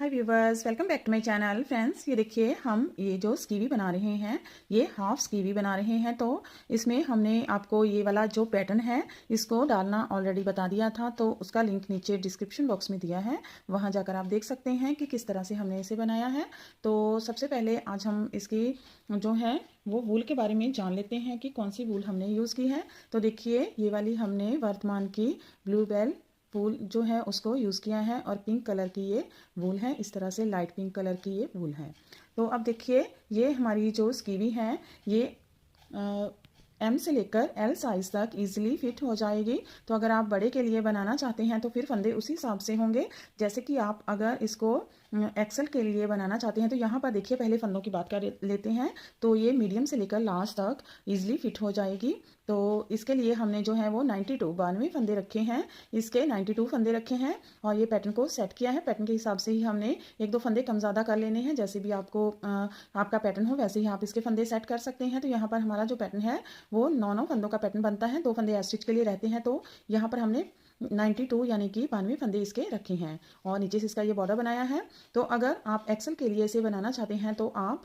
Hi viewers, welcome back to my channel. Friends, ये देखिए हम ये जो स्कीवी बना रहे हैं, ये हाफ स्कीवी बना रहे हैं। तो इसमें हमने आपको ये वाला जो पैटर्न है इसको डालना ऑलरेडी बता दिया था, तो उसका लिंक नीचे डिस्क्रिप्शन बॉक्स में दिया है, वहाँ जाकर आप देख सकते हैं कि किस तरह से हमने इसे बनाया है। तो सबसे पहले आज हम इसकी जो है वो वूल के बारे में जान लेते हैं कि कौन सी वूल हमने यूज़ की है। तो देखिए ये वाली हमने वर्तमान की ब्लूबेल वूल जो है उसको यूज़ किया है, और पिंक कलर की ये वूल है, इस तरह से लाइट पिंक कलर की ये वूल है। तो अब देखिए ये हमारी जो स्कीवी है ये एम से लेकर एल साइज़ तक इजीली फिट हो जाएगी। तो अगर आप बड़े के लिए बनाना चाहते हैं तो फिर फंदे उसी हिसाब से होंगे। जैसे कि आप अगर इसको एक्सेल के लिए बनाना चाहते हैं तो यहाँ पर देखिए पहले फंदों की बात कर लेते हैं। तो ये मीडियम से लेकर लास्ट तक इजीली फिट हो जाएगी। तो इसके लिए हमने जो है वो 92 फंदे रखे हैं, इसके 92 फंदे रखे हैं, और ये पैटर्न को सेट किया है। पैटर्न के हिसाब से ही हमने एक दो फंदे कम ज़्यादा कर लेने हैं, जैसे भी आपको आपका पैटर्न हो वैसे ही आप इसके फंदे सेट कर सकते हैं। तो यहाँ पर हमारा जो पैटर्न है वो 9 फंदों का पैटर्न बनता है, 2 फंदे स्टिच के लिए रहते हैं। तो यहाँ पर हमने 92 यानी कि 92 फंदे इसके रखे हैं, और नीचे से इसका ये बॉर्डर बनाया है। तो अगर आप एक्सेल के लिए इसे बनाना चाहते हैं तो आप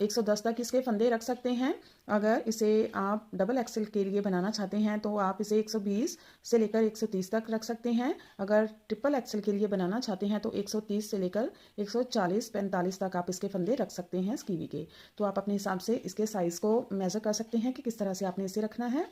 110 तक इसके फंदे रख सकते हैं। अगर इसे आप डबल एक्सेल के लिए बनाना चाहते हैं तो आप इसे 120 से लेकर 130 तक रख सकते हैं। अगर ट्रिपल एक्सेल के लिए बनाना चाहते हैं तो 130 से लेकर 140-45 तक आप इसके फंदे रख सकते हैं स्कीवी के। तो आप अपने हिसाब से इसके साइज़ को मेज़र कर सकते हैं कि किस तरह से आपने इसे रखना है,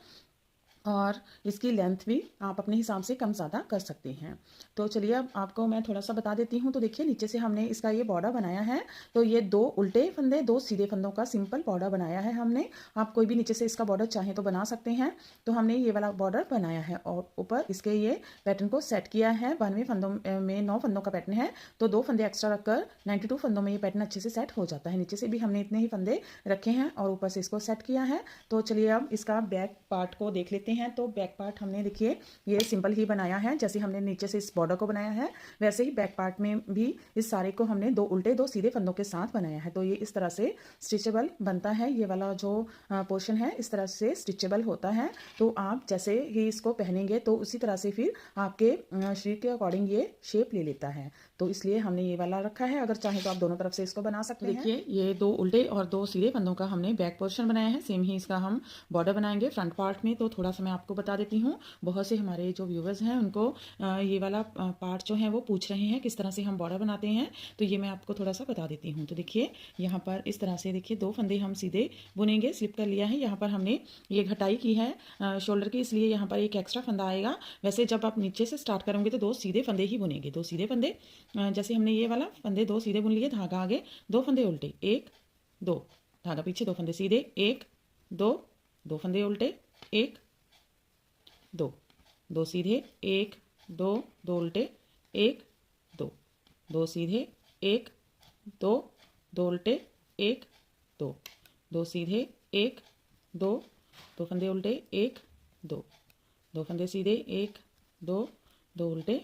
और इसकी लेंथ भी आप अपने हिसाब से कम ज़्यादा कर सकते हैं। तो चलिए अब आपको मैं थोड़ा सा बता देती हूँ। तो देखिए नीचे से हमने इसका ये बॉर्डर बनाया है। तो ये 2 उल्टे फंदे 2 सीधे फंदों का सिंपल बॉर्डर बनाया है हमने। आप कोई भी नीचे से इसका बॉर्डर चाहें तो बना सकते हैं। तो हमने ये वाला बॉर्डर बनाया है और ऊपर इसके ये पैटर्न को सेट किया है। 92 फंदों में 9 फंदों का पैटर्न है, तो 2 फंदे एक्स्ट्रा रखकर 92 फंदों में ये पैटर्न अच्छे से सेट हो जाता है। नीचे से भी हमने इतने ही फंदे रखे हैं और ऊपर से इसको सेट किया है। तो चलिए अब इसका बैक पार्ट को देख लेते हैं। तो बैक पार्ट हमने देखिए ये सिंपल ही बनाया है, जैसे हमने नीचे से इस बॉर्डर को बनाया है वैसे ही बैक पार्ट में भी इस सारे को हमने 2 उल्टे 2 सीधे फंदों के साथ बनाया है। तो ये इस तरह से स्टिचेबल बनता है। ये वाला जो पोर्शन है इस तरह से स्टिचेबल होता है। तो आप जैसे ही इसको पहनेंगे तो उसी तरह से फिर आपके शरीर के अकॉर्डिंग ये शेप ले लेता है। तो इसलिए हमने ये वाला रखा है। अगर चाहे तो आप दोनों तरफ से इसको बना सकते हैं। देखिए ये 2 उल्टे और 2 सीधे फंदों का हमने बैक पोर्शन बनाया है, सेम ही इसका हम बॉर्डर बनाएंगे फ्रंट पार्ट में। तो थोड़ा सा मैं आपको बता देती हूँ, बहुत से हमारे जो व्यूवर्स हैं उनको ये वाला पार्ट जो है वो पूछ रहे हैं किस तरह से हम बॉर्डर बनाते हैं। तो ये मैं आपको थोड़ा सा बता देती हूँ। तो देखिए यहाँ पर इस तरह से देखिए 2 फंदे हम सीधे बुनेंगे, स्लिप कर लिया है। यहाँ पर हमने ये घटाई की है शोल्डर की, इसलिए यहाँ पर एक एक्स्ट्रा फंदा आएगा। वैसे जब आप नीचे से स्टार्ट करेंगे तो 2 सीधे फंदे ही बुनेंगे, 2 सीधे फंदे। जैसे हमने ये वाला फंदे 2 सीधे बुन लिए, धागा आगे, 2 फंदे उल्टे, 1 2, धागा पीछे, 2 फंदे सीधे, 1 2, 2 फंदे उल्टे, 1 2, 2 सीधे, 1 2, 2 उल्टे, 1 2, 2 सीधे, 1 2, 2 उल्टे, 1 2, 2 सीधे, 1 2, 2 फंदे उल्टे, 1 2, 2 फंदे सीधे, 1 2, 2 उल्टे।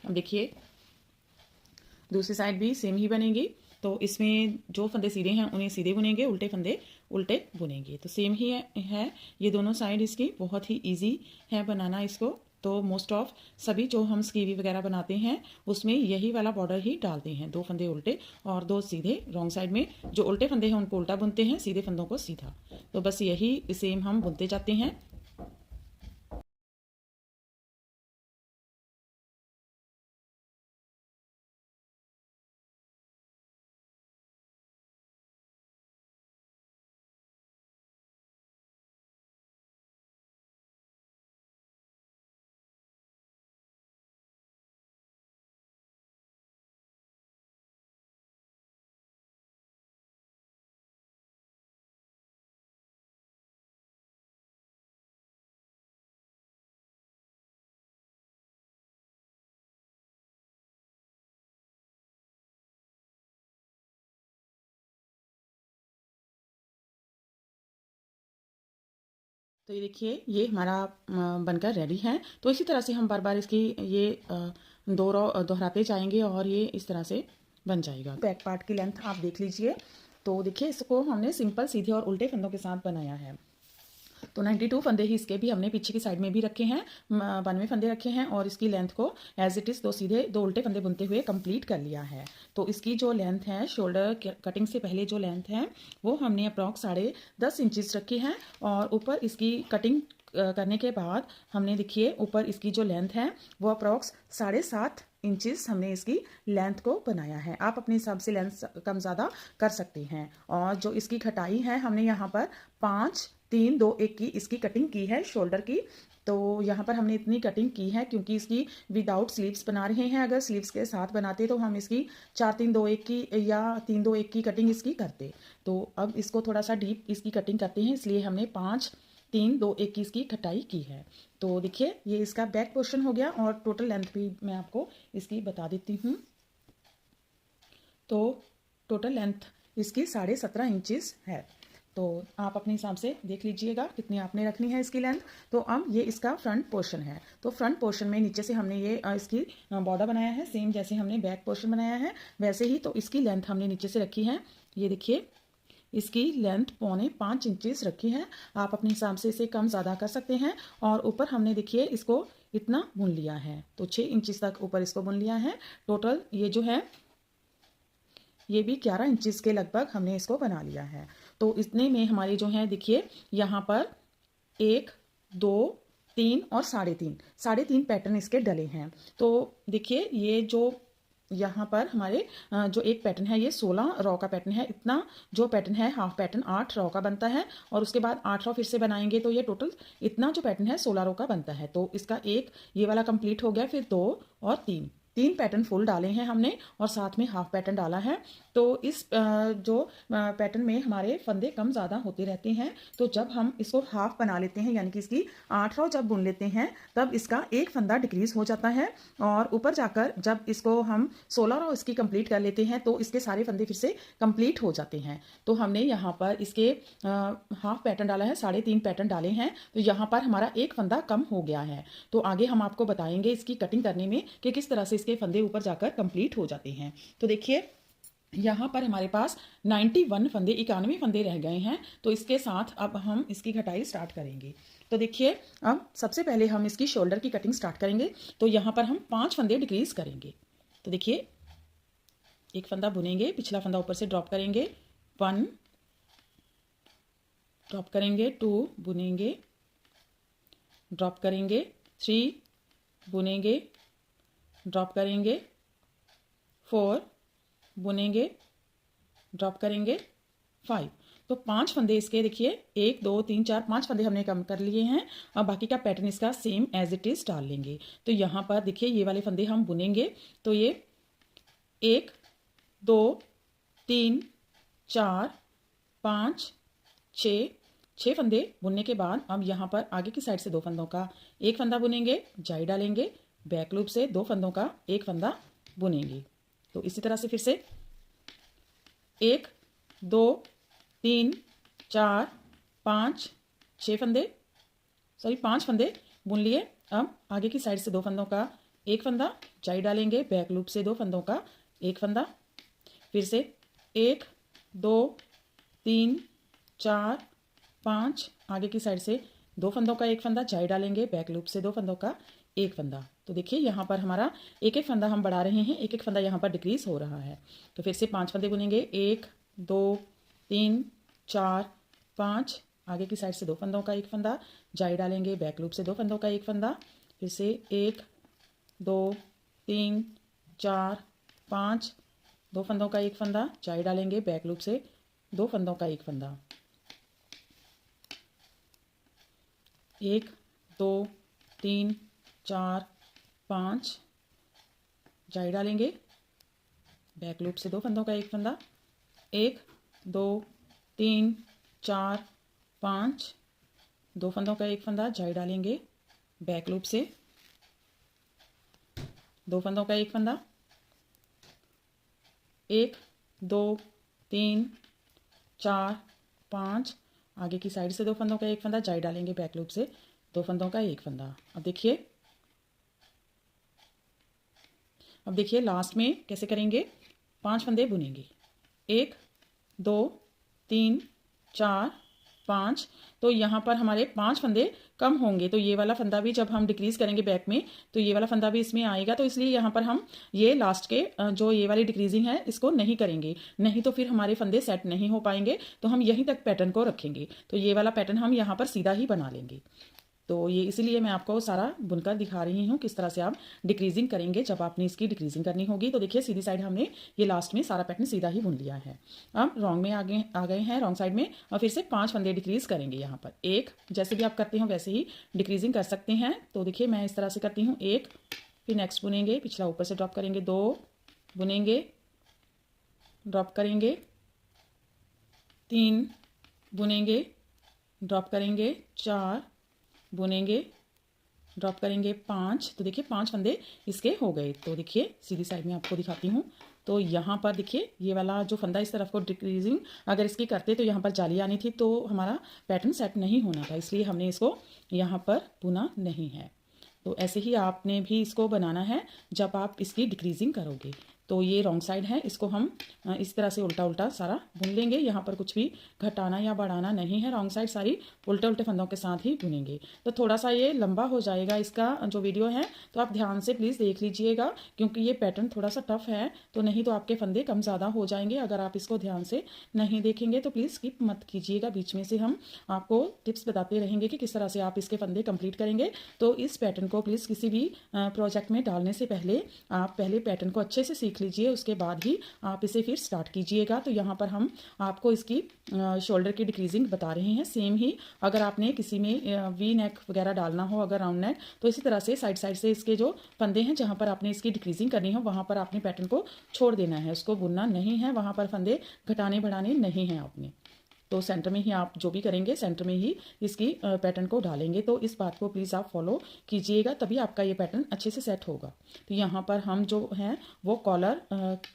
अब देखिए दूसरी साइड भी सेम ही बनेगी। तो इसमें जो फंदे सीधे हैं उन्हें सीधे बुनेंगे, उल्टे फंदे उल्टे बुनेंगे। तो सेम ही है ये दोनों साइड इसकी, बहुत ही इजी है बनाना इसको। तो मोस्ट ऑफ सभी जो हम स्कीवी वगैरह बनाते हैं उसमें यही वाला बॉर्डर ही डालते हैं, 2 फंदे उल्टे और 2 सीधे। रॉन्ग साइड में जो उल्टे फंदे हैं उनको उल्टा बुनते हैं, सीधे फंदों को सीधा। तो बस यही सेम हम बुनते जाते हैं। तो ये देखिए ये हमारा बनकर रेडी है। तो इसी तरह से हम बार बार इसकी ये दोहराते जाएंगे और ये इस तरह से बन जाएगा। बैक पार्ट की लेंथ आप देख लीजिए। तो देखिए इसको हमने सिंपल सीधे और उल्टे फंदों के साथ बनाया है। तो 92 फंदे ही इसके भी हमने पीछे की साइड में भी रखे हैं, 92 फंदे रखे हैं और इसकी लेंथ को एज इट इज़ दो सीधे दो उल्टे फंदे बुनते हुए कंप्लीट कर लिया है। तो इसकी जो लेंथ है शोल्डर कटिंग से पहले जो लेंथ है वो हमने अप्रॉक्स 10.5 इंचज़ रखी है और ऊपर इसकी कटिंग करने के बाद हमने देखिए ऊपर इसकी जो लेंथ है वो अप्रॉक्स 7.5 इंचज़ हमने इसकी लेंथ को बनाया है। आप अपने हिसाब से लेंथ कम ज़्यादा कर सकते हैं। और जो इसकी खटाई है हमने यहाँ पर 5 3 2 1 की इसकी कटिंग की है शोल्डर की। तो यहाँ पर हमने इतनी कटिंग की है क्योंकि इसकी विदाउट स्लीव्स बना रहे हैं। अगर स्लीव्स के साथ बनाते तो हम इसकी 4 3 2 1 की या 3 2 1 की कटिंग इसकी करते। तो अब इसको थोड़ा सा डीप इसकी कटिंग करते हैं, इसलिए हमने 5 3 2 1 की इसकी कटाई की है। तो देखिए ये इसका बैक पोर्शन हो गया और टोटल लेंथ भी मैं आपको इसकी बता देती हूँ। तो टोटल लेंथ इसकी 17.5 इंचज़ है। तो आप अपने हिसाब से देख लीजिएगा कितनी आपने रखनी है इसकी लेंथ। तो अब ये इसका फ्रंट पोर्शन है। तो फ्रंट पोर्शन में नीचे से हमने ये इसकी बॉर्डर बनाया है, सेम जैसे हमने बैक पोर्शन बनाया है वैसे ही। तो इसकी लेंथ हमने नीचे से रखी है, ये देखिए इसकी लेंथ 4.5 इंचज़ रखी है। आप अपने हिसाब से इसे कम ज़्यादा कर सकते हैं। और ऊपर हमने देखिए इसको इतना बुन लिया है, तो 6 इंचज़ तक ऊपर इसको बुन लिया है। टोटल ये जो है ये भी 11 इंचज़ के लगभग हमने इसको बना लिया है। तो इतने में हमारे जो हैं देखिए यहाँ पर 1 2 3 और 3.5 पैटर्न इसके डले हैं। तो देखिए ये जो यहाँ पर हमारे जो एक पैटर्न है ये 16 रॉ का पैटर्न है। इतना जो पैटर्न है हाफ पैटर्न 8 रॉ का बनता है और उसके बाद 8 रॉ फिर से बनाएंगे तो ये टोटल इतना जो पैटर्न है 16 रॉ का बनता है। तो इसका एक ये वाला कंप्लीट हो गया, फिर 2 और 3 पैटर्न फुल डाले हैं हमने और साथ में हाफ पैटर्न डाला है। तो इस जो पैटर्न में हमारे फंदे कम ज़्यादा होते रहते हैं। तो जब हम इसको हाफ बना लेते हैं यानी कि इसकी 8 रॉ जब बुन लेते हैं तब इसका एक फंदा डिक्रीज हो जाता है और ऊपर जाकर जब इसको हम 16 रॉ इसकी कंप्लीट कर लेते हैं तो इसके सारे फंदे फिर से कंप्लीट हो जाते हैं। तो हमने यहाँ पर इसके हाफ पैटर्न डाला है, 3.5 पैटर्न डाले हैं। तो यहाँ पर हमारा एक फंदा कम हो गया है। तो आगे हम आपको बताएंगे इसकी कटिंग करने में कि किस तरह से इसके फंदे ऊपर जाकर कंप्लीट हो जाते हैं। तो देखिए यहाँ पर हमारे पास 91 फंदे 91 फंदे रह गए हैं। तो इसके साथ अब हम इसकी घटाई स्टार्ट करेंगे। तो देखिए अब सबसे पहले हम इसकी शोल्डर की कटिंग स्टार्ट करेंगे। तो यहाँ पर हम 5 फंदे डिक्रीज करेंगे। तो देखिए एक फंदा बुनेंगे, पिछला फंदा ऊपर से ड्रॉप करेंगे, 1 ड्रॉप करेंगे, 2 बुनेंगे, ड्रॉप करेंगे, 3 बुनेंगे, ड्रॉप करेंगे, 4 बुनेंगे, ड्रॉप करेंगे, 5। तो 5 फंदे इसके देखिए 1 2 3 4 5 फंदे हमने कम कर लिए हैं। अब बाकी का पैटर्न इसका सेम एज इट इज़ डाल लेंगे। तो यहाँ पर देखिए ये वाले फंदे हम बुनेंगे। तो ये 1 2 3 4 5 6 फंदे बुनने के बाद अब यहाँ पर आगे की साइड से 2 फंदों का एक फंदा बुनेंगे, जाई डालेंगे, बैक लूप से 2 फंदों का एक फंदा बुनेंगे। तो इसी तरह से फिर से 1 2 3 4 5 6 फंदे 5 फंदे बुन लिए। अब आगे की साइड से 2 फंदों का एक फंदा, जाई डालेंगे, बैक लूप से 2 फंदों का एक फंदा, फिर से 1 2 3 4 5 आगे की साइड से 2 फंदों का एक फंदा, जाई डालेंगे, बैक लूप से 2 फंदों का एक फंदा। तो देखिए यहाँ पर हमारा एक एक फंदा हम बढ़ा रहे हैं, एक एक फंदा यहाँ पर डिक्रीज हो रहा है। तो फिर से 5 फंदे बुनेंगे, 1 2 3 4 5 आगे की साइड से 2 फंदों का एक फंदा, जाई डालेंगे, बैक लूप से 2 फंदों का एक फंदा, फिर से 1 2 3 4 5 2 फंदों का एक फंदा, जाई डालेंगे, बैक लूप से 2 फंदों का एक फंदा, 1 2 3 4 5 जाई डालेंगे, बैक लूप से 2 फंदों का एक फंदा, 1 2 3 4 5 2 फंदों का एक फंदा, जाई डालेंगे, बैक लूप से 2 फंदों का एक फंदा, 1 2 3 4 5 आगे की साइड से 2 फंदों का एक फंदा, जाई डालेंगे बैक लूप से 2 फंदों का एक फंदा। अब देखिए लास्ट में कैसे करेंगे, 5 फंदे बुनेंगे, 1 2 3 4 5। तो यहाँ पर हमारे 5 फंदे कम होंगे, तो ये वाला फंदा भी जब हम डिक्रीज़ करेंगे बैक में तो ये वाला फंदा भी इसमें आएगा, तो इसलिए यहाँ पर हम ये लास्ट के जो ये वाली डिक्रीजिंग है इसको नहीं करेंगे, नहीं तो फिर हमारे फंदे सेट नहीं हो पाएंगे। तो हम यहीं तक पैटर्न को रखेंगे, तो ये वाला पैटर्न हम यहाँ पर सीधा ही बना लेंगे। तो ये इसीलिए मैं आपको सारा बुनकर दिखा रही हूँ किस तरह से आप डिक्रीजिंग करेंगे जब आपने इसकी डिक्रीजिंग करनी होगी। तो देखिए सीधी साइड हमने ये लास्ट में सारा पैटर्न सीधा ही बुन लिया है। अब रॉन्ग में आ गए हैं, रॉन्ग साइड में, और फिर से 5 फंदे डिक्रीज करेंगे यहाँ पर। एक, जैसे भी आप करते हो वैसे ही डिक्रीजिंग कर सकते हैं। तो देखिए मैं इस तरह से करती हूँ, 1, फिर नेक्स्ट बुनेंगे, पिछला ऊपर से ड्रॉप करेंगे, 2 बुनेंगे, ड्रॉप करेंगे, 3 बुनेंगे, ड्रॉप करेंगे, 4 बुनेंगे, ड्रॉप करेंगे, 5। तो देखिए 5 फंदे इसके हो गए। तो देखिए सीधी साइड में आपको दिखाती हूँ। तो यहाँ पर देखिए ये वाला जो फंदा इस तरफ को डिक्रीजिंग अगर इसकी करते तो यहाँ पर जाली आनी थी, तो हमारा पैटर्न सेट नहीं होना था, इसलिए हमने इसको यहाँ पर बुना नहीं है। तो ऐसे ही आपने भी इसको बनाना है जब आप इसकी डिक्रीजिंग करोगे। तो ये रॉन्ग साइड है, इसको हम इस तरह से उल्टा उल्टा सारा बुन लेंगे। यहाँ पर कुछ भी घटाना या बढ़ाना नहीं है, रॉन्ग साइड सारी उल्टे उल्टे फंदों के साथ ही बुनेंगे। तो थोड़ा सा ये लंबा हो जाएगा इसका जो वीडियो है, तो आप ध्यान से प्लीज़ देख लीजिएगा, क्योंकि ये पैटर्न थोड़ा सा टफ है, तो नहीं तो आपके फंदे कम ज़्यादा हो जाएंगे अगर आप इसको ध्यान से नहीं देखेंगे। तो प्लीज़ स्किप मत कीजिएगा, बीच में से हम आपको टिप्स बताते रहेंगे कि किस तरह से आप इसके फंदे कंप्लीट करेंगे। तो इस पैटर्न को प्लीज़ किसी भी प्रोजेक्ट में डालने से पहले आप पहले पैटर्न को अच्छे से सीख लीजिए, उसके बाद ही आप इसे फिर स्टार्ट कीजिएगा। तो यहाँ पर हम आपको इसकी शोल्डर की डिक्रीजिंग बता रहे हैं। सेम ही अगर आपने किसी में वी नेक वगैरह डालना हो, अगर राउंड नेक, तो इसी तरह से साइड साइड से इसके जो फंदे हैं जहाँ पर आपने इसकी डिक्रीजिंग करनी हो वहाँ पर आपने पैटर्न को छोड़ देना है, उसको बुनना नहीं है, वहाँ पर फंदे घटाने बढ़ाने नहीं हैं आपने। तो सेंटर में ही आप जो भी करेंगे सेंटर में ही इसकी पैटर्न को डालेंगे। तो इस बात को प्लीज़ आप फॉलो कीजिएगा, तभी आपका ये पैटर्न अच्छे से सेट होगा। तो यहाँ पर हम जो हैं वो कॉलर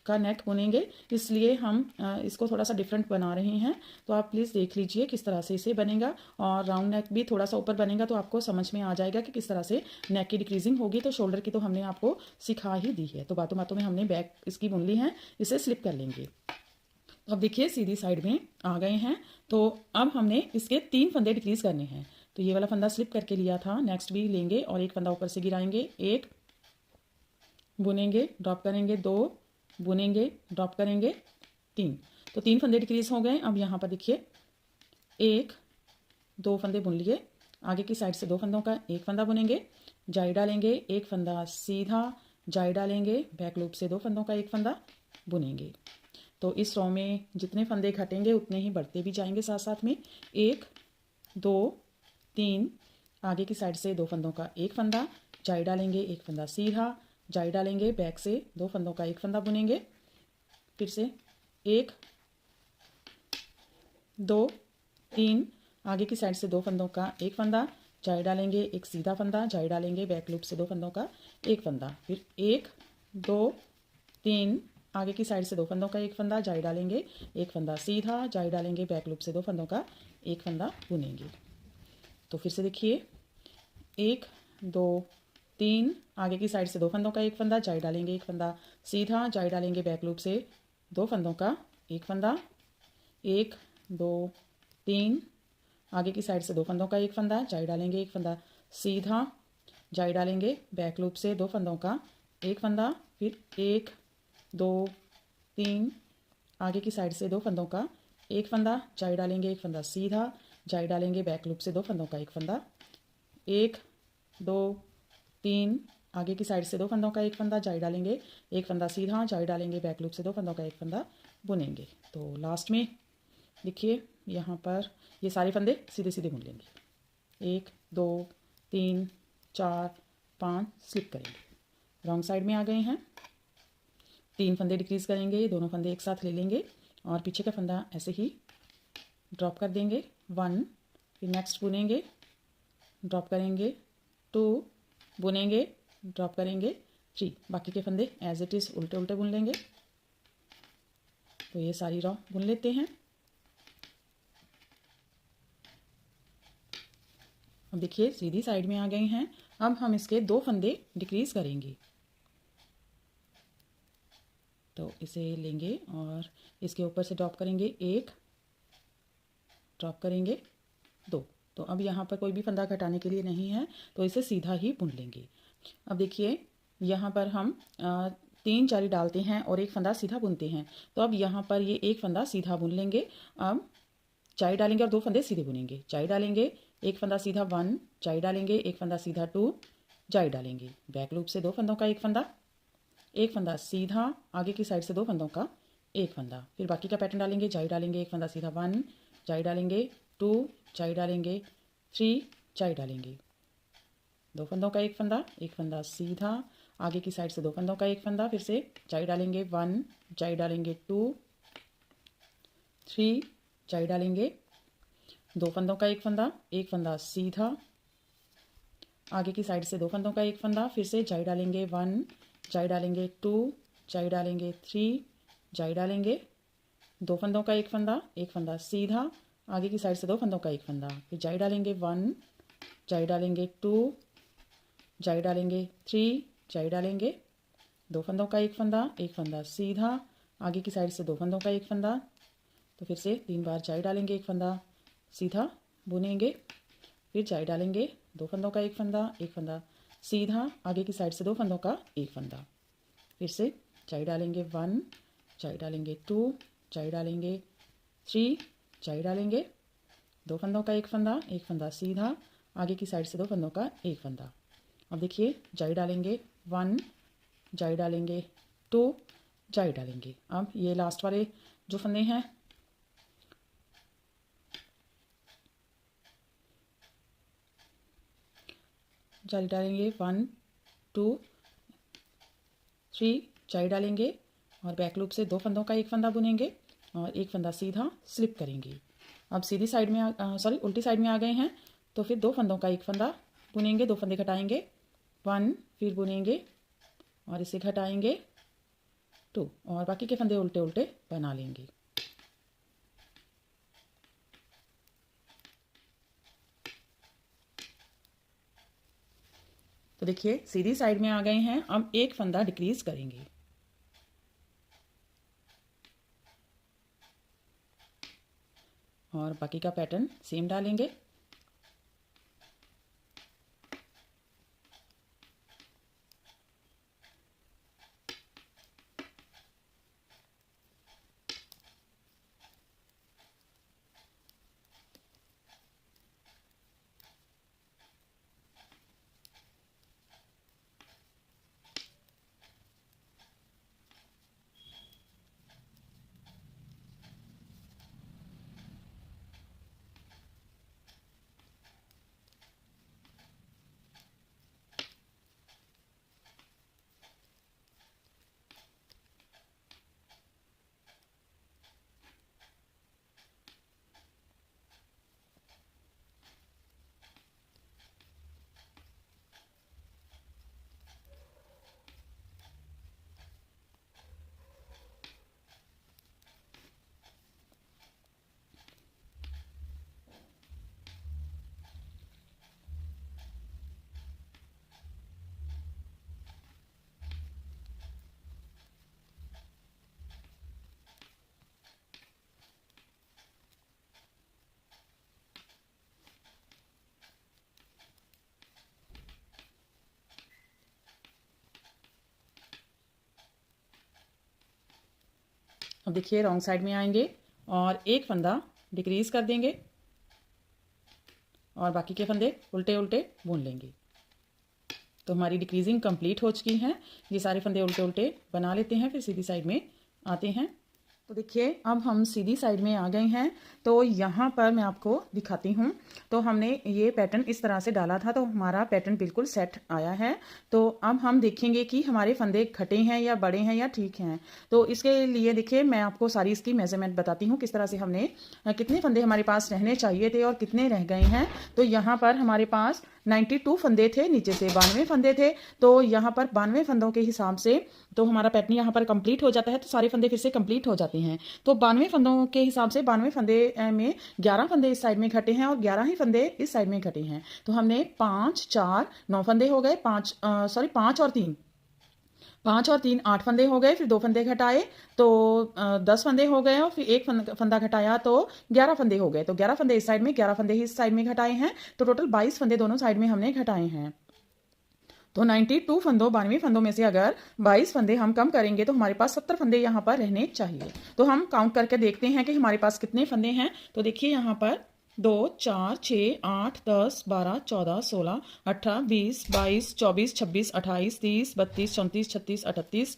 का नेक बुनेंगे, इसलिए हम इसको थोड़ा सा डिफरेंट बना रहे हैं। तो आप प्लीज़ देख लीजिए किस तरह से इसे बनेगा, और राउंड नेक भी थोड़ा सा ऊपर बनेगा तो आपको समझ में आ जाएगा कि किस तरह से नेक की डिक्रीजिंग होगी। तो शोल्डर की तो हमने आपको सिखा ही दी है, तो बातों बातों में हमने बैक इसकी बुन ली है, इसे स्लिप कर लेंगे। अब देखिए सीधी साइड में आ गए हैं। तो अब हमने इसके 3 फंदे डिक्रीज करने हैं। तो ये वाला फंदा स्लिप करके लिया था, नेक्स्ट भी लेंगे और एक फंदा ऊपर से गिराएंगे, 1 बुनेंगे, ड्रॉप करेंगे, 2 बुनेंगे, ड्रॉप करेंगे, 3। तो 3 फंदे डिक्रीज हो गए। अब यहाँ पर देखिए 1 2 फंदे बुन लिए, आगे की साइड से 2 फंदों का एक फंदा बुनेंगे, जाई डालेंगे, एक फंदा सीधा, जाई डालेंगे, बैक लूप से 2 फंदों का एक फंदा बुनेंगे। तो इस रो में जितने फंदे घटेंगे उतने ही बढ़ते भी जाएंगे साथ साथ में। 1 2 3, आगे की साइड से 2 फंदों का एक फंदा, जाई डालेंगे, एक फंदा सीधा, जाई डालेंगे, बैक से 2 फंदों का एक फंदा बुनेंगे, फिर से 1 2 3, आगे की साइड से 2 फंदों का एक फंदा, जाई डालेंगे, एक सीधा फंदा, जाई डालेंगे, बैक लूप से 2 फंदों का एक फंदा, फिर 1 2 3, आगे की साइड से 2 फंदों का एक फंदा, जाई डालेंगे, एक फंदा सीधा, जाई डालेंगे, बैक लूप से 2 फंदों का एक फंदा बुनेंगे। तो फिर से देखिए 1 2 3, आगे की साइड से 2 फंदों का एक फंदा, जाई डालेंगे, एक फंदा सीधा, जाई डालेंगे, बैक लूप से 2 फंदों का एक फंदा, 1 2 3, आगे की साइड से 2 फंदों का एक फंदा, जाई डालेंगे, एक फंदा सीधा, जाई डालेंगे, बैक लूप से 2 फंदों का एक फंदा, फिर 1 2 3, आगे की साइड से 2 फंदों का एक फंदा, जाई डालेंगे, एक फंदा सीधा, जाई डालेंगे, बैक लूप से 2 फंदों का एक फंदा, 1 2 3, आगे की साइड से 2 फंदों का एक फंदा, जाई डालेंगे, एक फंदा सीधा, जाई डालेंगे, बैक लूप से 2 फंदों का एक फंदा बुनेंगे। तो लास्ट में देखिए यहाँ पर ये सारे फंदे सीधे सीधे बुन लेंगे, 1 2 3 4 5, स्लिप करेंगे, रॉन्ग साइड में आ गए हैं। 3 फंदे डिक्रीज करेंगे, दोनों फंदे एक साथ ले लेंगे और पीछे का फंदा ऐसे ही ड्रॉप कर देंगे, 1, फिर नेक्स्ट बुनेंगे, ड्रॉप करेंगे, 2 बुनेंगे, ड्रॉप करेंगे, 3, बाकी के फंदे एज इट इज़ उल्टे उल्टे बुन लेंगे। तो ये सारी रॉ बुन लेते हैं। अब देखिए सीधी साइड में आ गए हैं। अब हम इसके 2 फंदे डिक्रीज़ करेंगे। तो इसे लेंगे और इसके ऊपर से ड्रॉप करेंगे 1, ड्रॉप करेंगे 2। तो अब यहाँ पर कोई भी फंदा घटाने के लिए नहीं है, तो इसे सीधा ही बुन लेंगे। अब देखिए यहाँ पर हम 3 जाली डालते हैं और एक फंदा सीधा बुनते हैं। तो अब यहाँ पर ये एक फंदा सीधा बुन लेंगे। अब चाई डालेंगे और 2 फंदे सीधे बुनेंगे। चाई डालेंगे, एक फंदा सीधा 1, चाई डालेंगे, एक फंदा सीधा 2, चाई डालेंगे। बैक लूप से 2 फंदों का एक फंदा सीधा, आगे की साइड से 2 फंदों का एक फंदा। फिर बाकी का पैटर्न डालेंगे। चाई डालेंगे, एक फंदा सीधा 1, चाई डालेंगे 2, चाई डालेंगे 3, चाई डालेंगे 2 फंदों का एक फंदा सीधा, आगे की साइड से 2 फंदों का एक फंदा। फिर से चाई डालेंगे 1, चाई डालेंगे 2, 3, चाई डालेंगे 2 फंदों का एक फंदा सीधा, आगे की साइड से 2 फंदों का एक फंदा। फिर से चाई डालेंगे 1, चाई डालेंगे 2, चाई डालेंगे 3, चाई डालेंगे 2 फंदों का एक फंदा सीधा, आगे की साइड से 2 फंदों का एक फंदा। फिर चाई डालेंगे 1, चाई डालेंगे 2, चाई डालेंगे 3, चाई डालेंगे 2 फंदों का एक फंदा सीधा, आगे की साइड से 2 फंदों का एक फंदा। तो फिर से 3 बार चाई डालेंगे, एक फंदा सीधा बुनेंगे, फिर चाई डालेंगे 2 फंदों का एक फंदा सीधा, आगे की साइड से 2 फंदों का एक फंदा। फिर से चाई डालेंगे 1, चाई डालेंगे 2, चाई डालेंगे 3, चाई डालेंगे 2 फंदों का एक फंदा सीधा, आगे की साइड से 2 फंदों का एक फंदा। अब देखिए चाई डालेंगे 1, चाई डालेंगे 2, चाई डालेंगे। अब ये लास्ट वाले जो फंदे हैं, चाई डालेंगे 1, 2, 3, चाई डालेंगे और बैक लूप से 2 फंदों का एक फंदा बुनेंगे और एक फंदा सीधा स्लिप करेंगे। अब सीधी साइड में उल्टी साइड में आ गए हैं। तो फिर 2 फंदों का एक फंदा बुनेंगे, 2 फंदे घटाएंगे 1, फिर बुनेंगे और इसे घटाएंगे 2 और बाकी के फंदे उल्टे उल्टे बना लेंगे। तो देखिए सीधी साइड में आ गए हैं। अब एक फंदा डिक्रीज करेंगे और बाकी का पैटर्न सेम डालेंगे। अब देखिए रॉन्ग साइड में आएंगे और एक फंदा डिक्रीज कर देंगे और बाकी के फंदे उल्टे उल्टे बुन लेंगे। तो हमारी डिक्रीजिंग कंप्लीट हो चुकी है। ये सारे फंदे उल्टे उल्टे बना लेते हैं, फिर सीधी साइड में आते हैं। तो देखिए अब हम सीधी साइड में आ गए हैं। तो यहाँ पर मैं आपको दिखाती हूँ। तो हमने ये पैटर्न इस तरह से डाला था, तो हमारा पैटर्न बिल्कुल सेट आया है। तो अब हम देखेंगे कि हमारे फंदे घटे हैं या बड़े हैं या ठीक हैं। तो इसके लिए देखिए मैं आपको सारी इसकी मेजरमेंट बताती हूँ, किस तरह से हमने कितने फंदे हमारे पास रहने चाहिए थे और कितने रह गए हैं। तो यहाँ पर हमारे पास 92 फंदे थे, नीचे से 92 फंदे थे। तो यहाँ पर 92 फंदों के हिसाब से तो हमारा पैटर्न यहाँ पर कंप्लीट हो जाता है। तो सारे फंदे फिर से कंप्लीट हो जाते हैं। तो 92 फंदों के हिसाब से 92 फंदे में 11 फंदे इस साइड में घटे हैं और 11 ही फंदे इस साइड में घटे हैं। तो हमने 5 4 9 फंदे हो गए, 5 और 3 5 और 3 8 फंदे हो गए, फिर 2 फंदे घटाए तो 10 फंदे हो गए और फिर एक फंदा घटाया तो 11 फंदे हो गए। तो 11 फंदे इस साइड में, 11 फंदे ही इस साइड में घटाए हैं। तो टोटल 22 फंदे दोनों साइड में हमने घटाए हैं। तो 92 फंदों 92 फंदों में से अगर 22 फंदे हम कम करेंगे तो हमारे पास 70 फंदे यहाँ पर रहने चाहिए। तो हम काउंट करके देखते हैं कि हमारे पास कितने फंदे हैं। तो देखिए यहाँ पर 2 4 6 8 10 12 14 16 18 20 22 24 26 28 30 32 34 36 38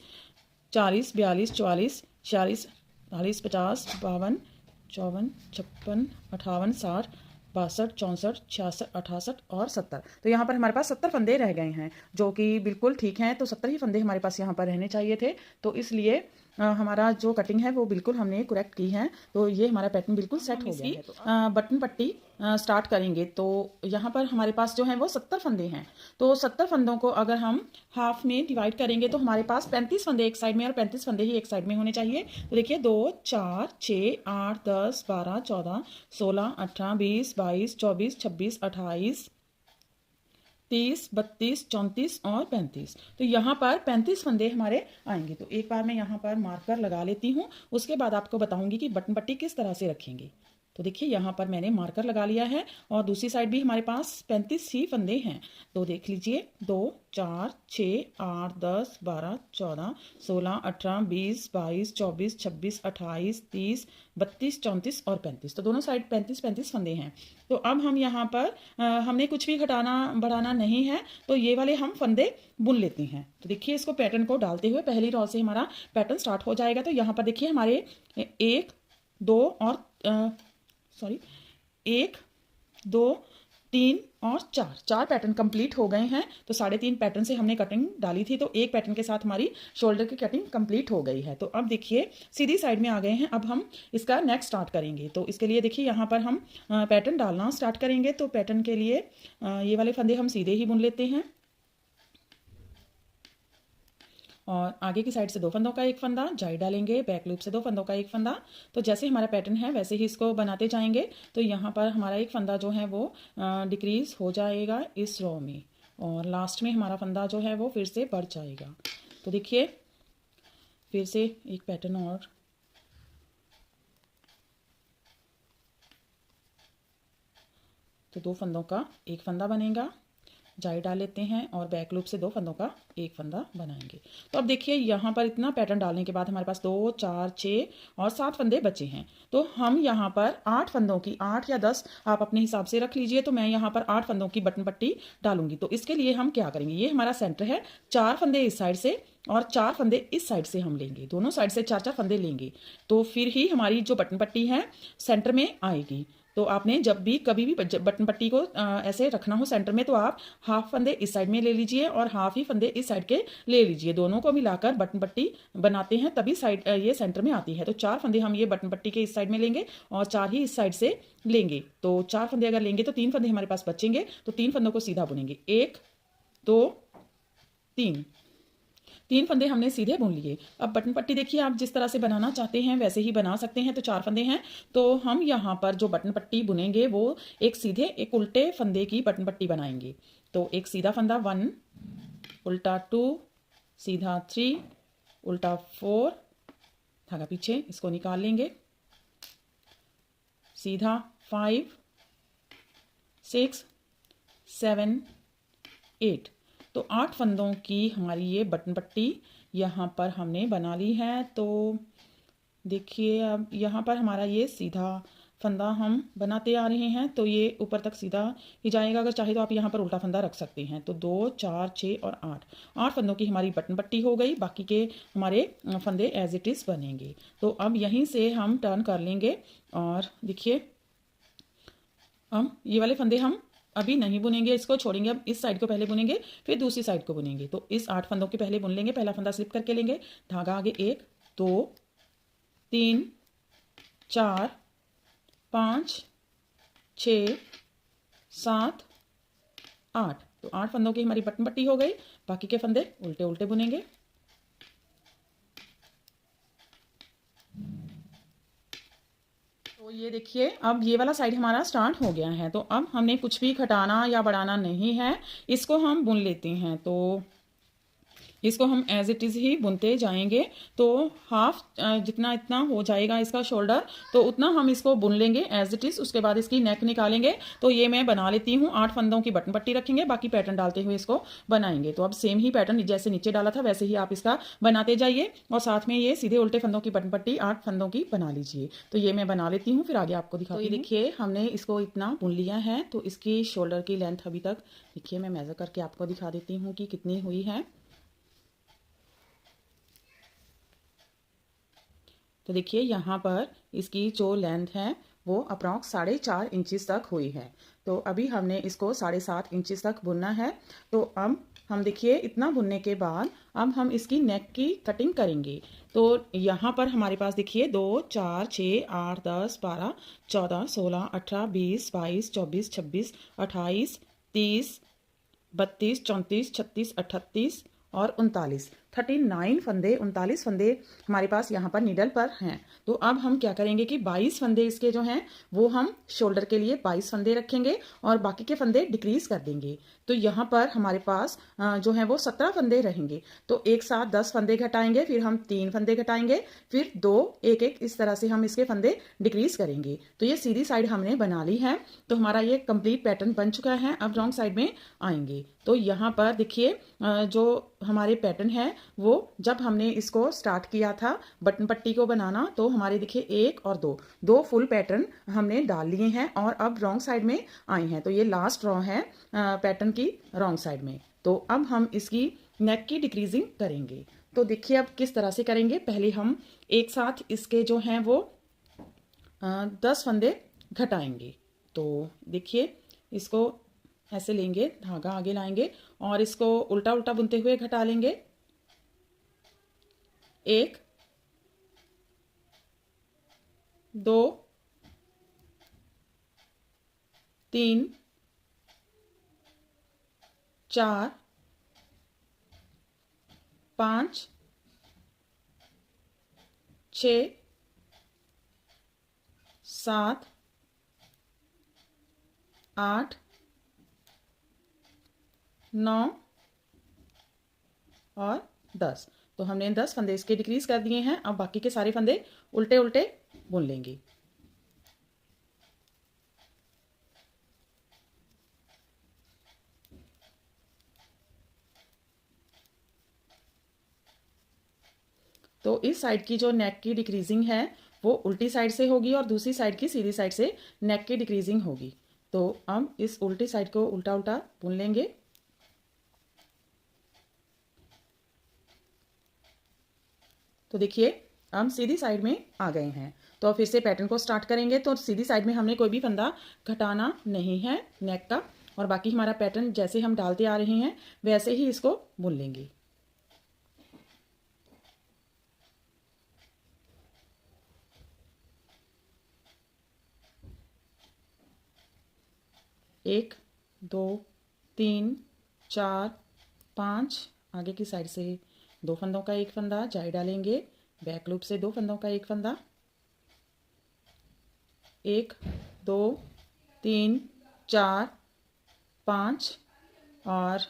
40 42 44 46 48 50 52 54 56 58 60 62 64 66 68 और 70। तो यहाँ पर हमारे पास 70 फंदे रह गए हैं, जो कि बिल्कुल ठीक हैं। तो 70 ही फंदे हमारे पास यहाँ पर रहने चाहिए थे। तो इसलिए हमारा जो कटिंग है वो बिल्कुल हमने करेक्ट की है। तो ये हमारा पैटर्न बिल्कुल सेट हो गया है। तो बटन पट्टी स्टार्ट करेंगे। तो यहाँ पर हमारे पास जो है वो 70 फंदे हैं। तो 70 फंदों को अगर हम हाफ में डिवाइड करेंगे तो हमारे पास 35 फंदे एक साइड में और 35 फंदे ही एक साइड में होने चाहिए। तो देखिए 2 4 6 8 10 12 14 16 18 20 22 24 26 28 30 32 34 और 35। तो यहाँ पर 35 फंदे हमारे आएंगे। तो एक बार मैं यहाँ पर मार्कर लगा लेती हूँ, उसके बाद आपको बताऊंगी कि बटन पट्टी किस तरह से रखेंगे। तो देखिए यहाँ पर मैंने मार्कर लगा लिया है और दूसरी साइड भी हमारे पास 35 ही फंदे हैं। तो देख लीजिए 2 4 6 8 10 12 14 16 18 20 22 24 26 28 30 32 34 और 35। तो दोनों साइड 35 35 फंदे हैं। तो अब हम यहाँ पर हमने कुछ भी घटाना बढ़ाना नहीं है। तो ये वाले हम फंदे बुन लेते हैं। तो देखिए इसको पैटर्न को डालते हुए पहली रो से हमारा पैटर्न स्टार्ट हो जाएगा। तो यहाँ पर देखिए हमारे 1 2 और 1 2 3 और 4 पैटर्न कंप्लीट हो गए हैं। तो 3.5 पैटर्न से हमने कटिंग डाली थी। तो एक पैटर्न के साथ हमारी शोल्डर की कटिंग कंप्लीट हो गई है। तो अब देखिए सीधी साइड में आ गए हैं। अब हम इसका नेक स्टार्ट करेंगे। तो इसके लिए देखिए यहाँ पर हम पैटर्न डालना स्टार्ट करेंगे। तो पैटर्न के लिए ये वाले फंदे हम सीधे ही बुन लेते हैं और आगे की साइड से 2 फंदों का एक फंदा जाई डालेंगे, बैक लूप से 2 फंदों का एक फंदा। तो जैसे हमारा पैटर्न है वैसे ही इसको बनाते जाएंगे। तो यहाँ पर हमारा एक फंदा जो है वो डिक्रीज हो जाएगा इस रो में और लास्ट में हमारा फंदा जो है वो फिर से बढ़ जाएगा। तो देखिए फिर से एक पैटर्न और तो 2 फंदों का एक फंदा बनेगा, जाई डाल लेते हैं और बैक लूप से 2 फंदों का एक फंदा बनाएंगे। तो अब देखिए यहाँ पर इतना पैटर्न डालने के बाद हमारे पास 2 4 6 और 7 फंदे बचे हैं। तो हम यहाँ पर 8 फंदों की 8 या 10 आप अपने हिसाब से रख लीजिए। तो मैं यहाँ पर 8 फंदों की बटन पट्टी डालूंगी। तो इसके लिए हम क्या करेंगे, ये हमारा सेंटर है, 4 फंदे इस साइड से और 4 फंदे इस साइड से हम लेंगे, दोनों साइड से 4 फंदे लेंगे। तो फिर ही हमारी जो बटन पट्टी है सेंटर में आएगी। तो आपने जब भी कभी भी बटन पट्टी को ऐसे रखना हो सेंटर में तो आप हाफ फंदे इस साइड में ले लीजिए और हाफ ही फंदे इस साइड के ले लीजिए। दोनों को मिलाकर बटन पट्टी बनाते हैं तभी साइड ये सेंटर में आती है। तो 4 फंदे हम ये बटन पट्टी के इस साइड में लेंगे और 4 ही इस साइड से लेंगे। तो 4 फंदे अगर लेंगे तो 3 फंदे हमारे पास बचेंगे। तो 3 फंदों को सीधा बुनेंगे, 1 2 3 फंदे हमने सीधे बुन लिए। अब बटन पट्टी देखिए आप जिस तरह से बनाना चाहते हैं वैसे ही बना सकते हैं। तो 4 फंदे हैं तो हम यहाँ पर जो बटन पट्टी बुनेंगे वो एक सीधे एक उल्टे फंदे की बटन पट्टी बनाएंगे। तो एक सीधा फंदा 1, उल्टा 2, सीधा 3, उल्टा 4, धागा पीछे इसको निकाल लेंगे, सीधा 5 6 7 8। तो 8 फंदों की हमारी ये बटन पट्टी यहाँ पर हमने बना ली है। तो देखिए अब यहाँ पर हमारा ये सीधा फंदा हम बनाते आ रहे हैं। तो ये ऊपर तक सीधा ही जाएगा। अगर चाहे तो आप यहाँ पर उल्टा फंदा रख सकते हैं। तो 2 4 6 और 8 फंदों की हमारी बटन पट्टी हो गई। बाकी के हमारे फंदे एज इट इज़ बनेंगे। तो अब यहीं से हम टर्न कर लेंगे और देखिए हम ये वाले फंदे हम अभी नहीं बुनेंगे, इसको छोड़ेंगे। अब इस साइड को पहले बुनेंगे फिर दूसरी साइड को बुनेंगे। तो इस 8 फंदों के पहले बुन लेंगे, पहला फंदा स्लिप करके लेंगे, धागा आगे 1 2 3 4 5 6 7 8। तो 8 फंदों की हमारी बटन पट्टी हो गई। बाकी के फंदे उल्टे उल्टे बुनेंगे। तो ये देखिए अब ये वाला साइड हमारा स्टार्ट हो गया है। तो अब हमने कुछ भी घटाना या बढ़ाना नहीं है, इसको हम बुन लेते हैं। तो इसको हम एज इट इज़ ही बुनते जाएंगे। तो हाफ जितना इतना हो जाएगा इसका शोल्डर, तो उतना हम इसको बुन लेंगे एज इट इज़। उसके बाद इसकी नेक निकालेंगे। तो ये मैं बना लेती हूँ। 8 फंदों की बटन पट्टी रखेंगे, बाकी पैटर्न डालते हुए इसको बनाएंगे। तो अब सेम ही पैटर्न जैसे नीचे डाला था वैसे ही आप इसका बनाते जाइए, और साथ में ये सीधे उल्टे फंदों की बटन पट्टी 8 फंदों की बना लीजिए। तो ये मैं बना लेती हूँ, फिर आगे आपको दिखाती हूँ। तो ये देखिए हमने इसको इतना बुन लिया है। तो इसकी शोल्डर की लेंथ अभी तक देखिए मैं मेजर करके आपको दिखा देती हूँ कि कितनी हुई है। तो देखिए यहाँ पर इसकी जो लेंथ है वो अप्रॉक्स 4.5 इंचज़ तक हुई है। तो अभी हमने इसको 7.5 इंचज़ तक बुनना है। तो अब हम देखिए इतना बुनने के बाद अब हम इसकी नेक की कटिंग करेंगे। तो यहाँ पर हमारे पास देखिए 2, 4, 6, 8, 10, 12, 14, 16, 18, 20, 22, 24, 26, 28, 30, 32, 34, 36, 38 और 39, 39 फंदे, 39 फंदे हमारे पास यहाँ पर नीडल पर हैं। तो अब हम क्या करेंगे कि 22 फंदे इसके जो हैं वो हम शोल्डर के लिए 22 फंदे रखेंगे और बाकी के फंदे डिक्रीज कर देंगे। तो यहाँ पर हमारे पास जो है वो 17 फंदे रहेंगे। तो एक साथ 10 फंदे घटाएंगे, फिर हम 3 फंदे घटाएंगे, फिर 2, एक एक, इस तरह से हम इसके फंदे डिक्रीज करेंगे। तो ये सीधी साइड हमने बना ली है। तो हमारा ये कंप्लीट पैटर्न बन चुका है। अब रॉन्ग साइड में आएंगे। तो यहाँ पर देखिए जो हमारे पैटर्न है वो जब हमने इसको स्टार्ट किया था बटन पट्टी को बनाना, तो हमारे देखिए 1 और 2 फुल पैटर्न हमने डाल लिए हैं और अब रॉन्ग साइड में आए हैं। तो ये लास्ट रॉ है पैटर्न की रॉन्ग साइड में। तो अब हम इसकी नेक की डिक्रीजिंग करेंगे। तो देखिए अब किस तरह से करेंगे। पहले हम एक साथ इसके जो हैं वो 10 फंदे घटाएंगे। तो देखिए इसको ऐसे लेंगे, धागा आगे लाएंगे और इसको उल्टा उल्टा बुनते हुए घटा लेंगे। 1, 2, 3, 4, 5, 6, 7, 8, 9 और 10। तो हमने 10 फंदे इसके डिक्रीज कर दिए हैं। अब बाकी के सारे फंदे उल्टे उल्टे बुन लेंगे। तो इस साइड की जो नेक की डिक्रीजिंग है वो उल्टी साइड से होगी और दूसरी साइड की सीधी साइड से नेक की डिक्रीजिंग होगी। तो अब इस उल्टी साइड को उल्टा उल्टा बुन लेंगे। तो देखिए हम सीधी साइड में आ गए हैं। तो फिर से पैटर्न को स्टार्ट करेंगे। तो सीधी साइड में हमने कोई भी फंदा घटाना नहीं है नेक का, और बाकी हमारा पैटर्न जैसे हम डालते आ रहे हैं वैसे ही इसको बुन लेंगे। एक, 2, 3, 4, 5, आगे की साइड से 2 फंदों का एक फंदा जाई डालेंगे, बैक लूप से 2 फंदों का एक फंदा, 1, 2, 3, 4, 5, और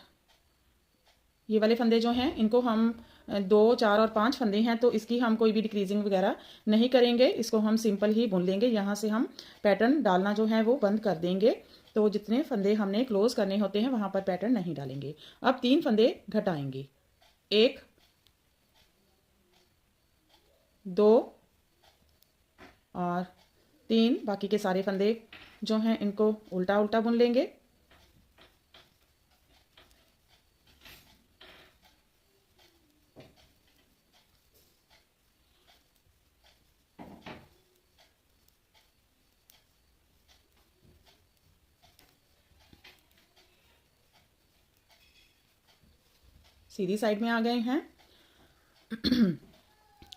ये वाले फंदे जो हैं इनको हम 2, 4 और 5 फंदे हैं तो इसकी हम कोई भी डिक्रीजिंग वगैरह नहीं करेंगे। इसको हम सिंपल ही बुन लेंगे। यहाँ से हम पैटर्न डालना जो है वो बंद कर देंगे। तो जितने फंदे हमने क्लोज करने होते हैं वहां पर पैटर्न नहीं डालेंगे। अब 3 फंदे घटाएंगे, 1, 2 और 3। बाकी के सारे फंदे जो हैं इनको उल्टा उल्टा बुन लेंगे। सीधी साइड में आ गए हैं।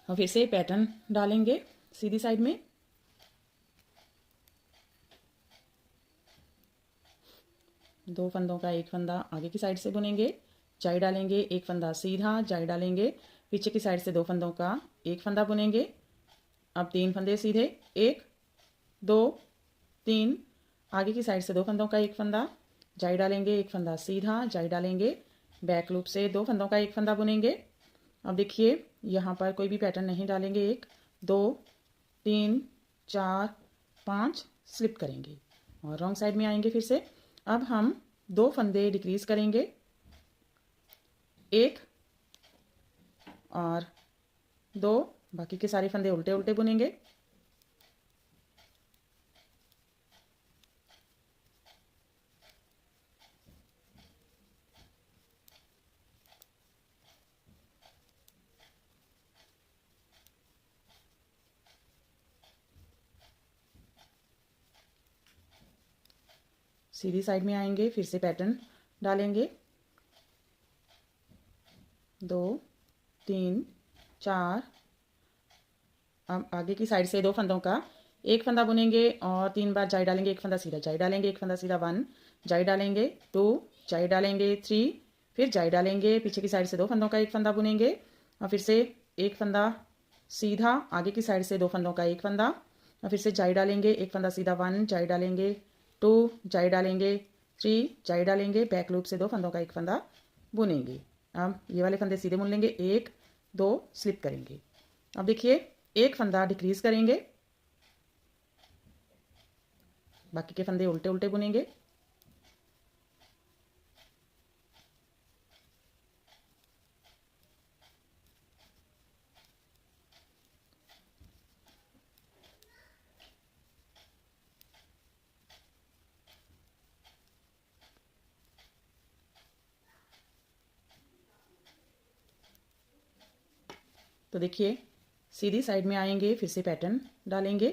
और फिर से पैटर्न डालेंगे सीधी साइड में। दो फंदों का एक फंदा आगे की साइड से बुनेंगे, जाई डालेंगे, एक फंदा सीधा, जाई डालेंगे, पीछे की साइड से दो फंदों का एक फंदा बुनेंगे। अब 3 फंदे सीधे, 1 2 3, आगे की साइड से दो फंदों का एक फंदा, जाई डालेंगे, एक फंदा सीधा, जाई डालेंगे, बैक लूप से दो फंदों का एक फंदा बुनेंगे। अब देखिए यहाँ पर कोई भी पैटर्न नहीं डालेंगे, 1 2 3 4 5 स्लिप करेंगे और रॉन्ग साइड में आएंगे फिर से। अब हम दो फंदे डिक्रीज करेंगे, 1 और 2, बाकी के सारे फंदे उल्टे उल्टे बुनेंगे। सीधी साइड में आएंगे, फिर से पैटर्न डालेंगे, 2 3 4। अब आगे की साइड से दो फंदों का एक फंदा बुनेंगे और 3 बार जाई डालेंगे, एक फंदा सीधा, जाई डालेंगे, एक फंदा सीधा, 1 जाई डालेंगे, 2 जाई डालेंगे, 3 फिर जाई डालेंगे, पीछे की साइड से दो फंदों का एक फंदा बुनेंगे और फिर से एक फंदा सीधा, आगे की साइड से दो फंदों का एक फंदा और फिर से जाई डालेंगे, एक फंदा सीधा, 1 जाई डालेंगे, 2 जाई डालेंगे, 3 जाई डालेंगे, बैक लूप से दो फंदों का एक फंदा बुनेंगे। अब ये वाले फंदे सीधे बुन लेंगे, 1 2 स्लिप करेंगे। अब देखिए एक फंदा डिक्रीज करेंगे, बाकी के फंदे उल्टे उल्टे बुनेंगे। तो देखिए सीधी साइड में आएंगे, फिर से पैटर्न डालेंगे,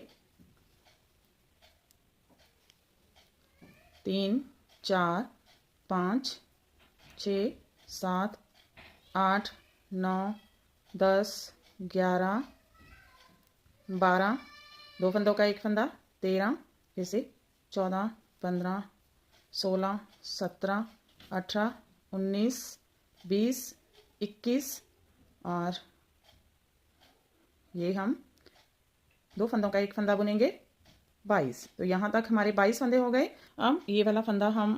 3 4 5 6 7 8 9 10 11 12, दो फंदों का एक फंदा, 13 फिर से 14 15 16 17 18 19 20 21 और ये हम दो फंदों का एक फंदा बुनेंगे, 22। तो यहाँ तक हमारे 22 फंदे हो गए। अब ये वाला फंदा हम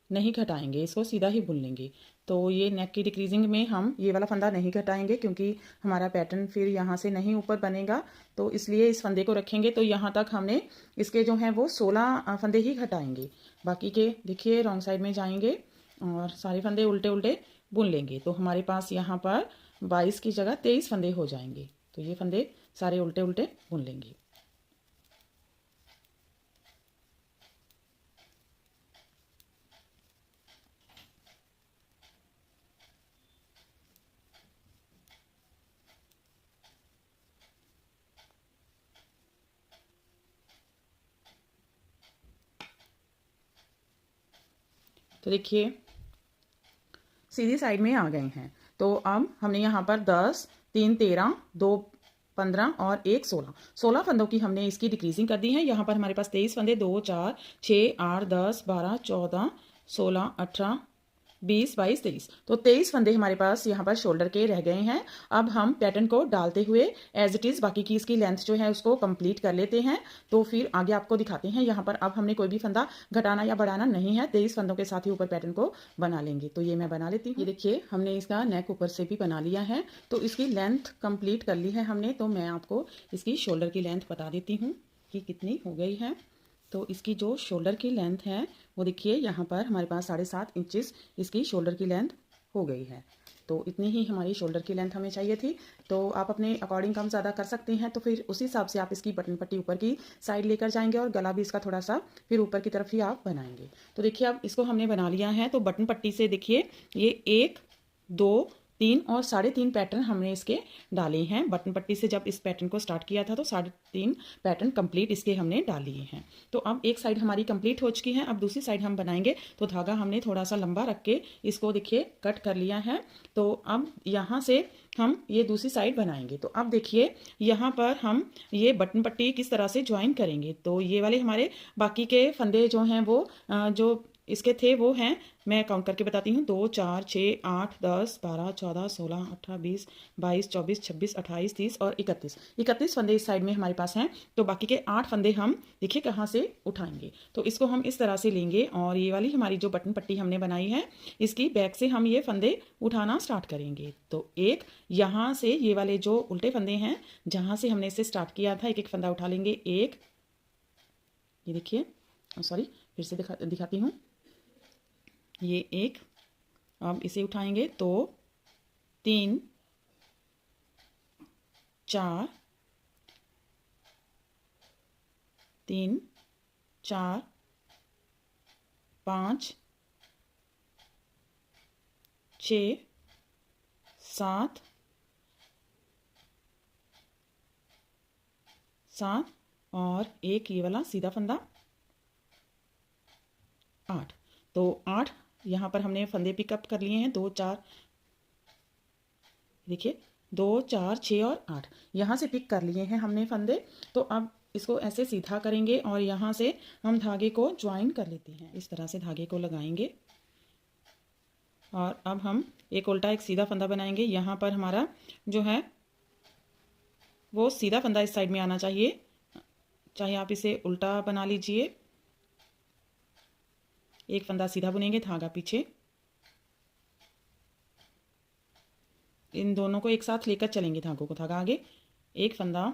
नहीं घटाएंगे, इसको सीधा ही बुन लेंगे। तो ये नेक की डिक्रीजिंग में हम ये वाला फंदा नहीं घटाएंगे क्योंकि हमारा पैटर्न फिर यहाँ से नहीं ऊपर बनेगा, तो इसलिए इस फंदे को रखेंगे। तो यहाँ तक हमने इसके जो हैं वो 16 फंदे ही घटाएंगे। बाकी के देखिए रॉन्ग साइड में जाएंगे और सारे फंदे उल्टे उल्टे बुन लेंगे। तो हमारे पास यहाँ पर 22 की जगह 23 फंदे हो जाएंगे। तो ये फंदे सारे उल्टे उल्टे बुन लेंगे। तो देखिए सीधी साइड में आ गए हैं। तो अब हमने यहाँ पर 10 3 13 2 15 और 1 16 फंदों की हमने इसकी डिक्रीजिंग कर दी है। यहाँ पर हमारे पास 23 फंदे, 2 4 6 8 10 12 14 16 18 20 22 23, तो 23 फंदे हमारे पास यहाँ पर शोल्डर के रह गए हैं। अब हम पैटर्न को डालते हुए एज इट इज़ बाकी की इसकी लेंथ जो है उसको कंप्लीट कर लेते हैं। तो फिर आगे आपको दिखाते हैं। यहाँ पर अब हमने कोई भी फंदा घटाना या बढ़ाना नहीं है, 23 फंदों के साथ ही ऊपर पैटर्न को बना लेंगे। तो ये मैं बना लेती हूँ। ये देखिए हमने इसका नेक ऊपर से भी बना लिया है, तो इसकी लेंथ कंप्लीट कर ली है हमने। तो मैं आपको इसकी शोल्डर की लेंथ बता देती हूँ कि कितनी हो गई है। तो इसकी जो शोल्डर की लेंथ है वो देखिए यहाँ पर हमारे पास 7.5 इंचेस इसकी शोल्डर की लेंथ हो गई है। तो इतनी ही हमारी शोल्डर की लेंथ हमें चाहिए थी। तो आप अपने अकॉर्डिंग कम ज़्यादा कर सकते हैं। तो फिर उसी हिसाब से आप इसकी बटन पट्टी ऊपर की साइड लेकर जाएंगे और गला भी इसका थोड़ा सा फिर ऊपर की तरफ ही आप बनाएंगे। तो देखिए अब इसको हमने बना लिया है। तो बटन पट्टी से देखिए ये 1 2 3 और 3.5 पैटर्न हमने इसके डाले हैं। बटन पट्टी से जब इस पैटर्न को स्टार्ट किया था तो 3.5 पैटर्न कंप्लीट इसके हमने डाल लिए हैं। तो अब एक साइड हमारी कंप्लीट हो चुकी है। अब दूसरी साइड हम बनाएंगे। तो धागा हमने थोड़ा सा लंबा रख के इसको देखिए कट कर लिया है। तो अब यहाँ से हम ये दूसरी साइड बनाएंगे। तो अब देखिए यहाँ पर हम ये बटन पट्टी किस तरह से ज्वाइन करेंगे। तो ये वाले हमारे बाकी के फंदे जो हैं वो जो इसके थे वो हैं, मैं काउंट करके बताती हूँ, 2 4 6 8 10 12 14 16 18 20 22 24 26 28 30 और 31 फंदे इस साइड में हमारे पास हैं। तो बाकी के 8 फंदे हम देखिए कहाँ से उठाएंगे। तो इसको हम इस तरह से लेंगे और ये वाली हमारी जो बटन पट्टी हमने बनाई है इसकी बैक से हम ये फंदे उठाना स्टार्ट करेंगे। तो एक यहाँ से ये वाले जो उल्टे फंदे हैं जहाँ से हमने इसे स्टार्ट किया था, एक एक फंदा उठा लेंगे। एक, ये देखिए, सॉरी फिर से दिखाती हूँ, ये एक, अब इसे उठाएंगे तो 3 4 3 4 5 6 7 और एक ये वाला सीधा फंदा 8। तो 8 यहाँ पर हमने फंदे पिकअप कर लिए हैं, 2 4, देखिए 2 4 6 और 8 यहाँ से पिक कर लिए हैं हमने फंदे। तो अब इसको ऐसे सीधा करेंगे और यहाँ से हम धागे को ज्वाइन कर लेते हैं, इस तरह से धागे को लगाएंगे और अब हम एक उल्टा एक सीधा फंदा बनाएंगे। यहाँ पर हमारा जो है वो सीधा फंदा इस साइड में आना चाहिए, चाहे आप इसे उल्टा बना लीजिए। एक फंदा सीधा बुनेंगे, धागा पीछे, इन दोनों को एक साथ लेकर चलेंगे, धागों को, धागा आगे, एक फंदा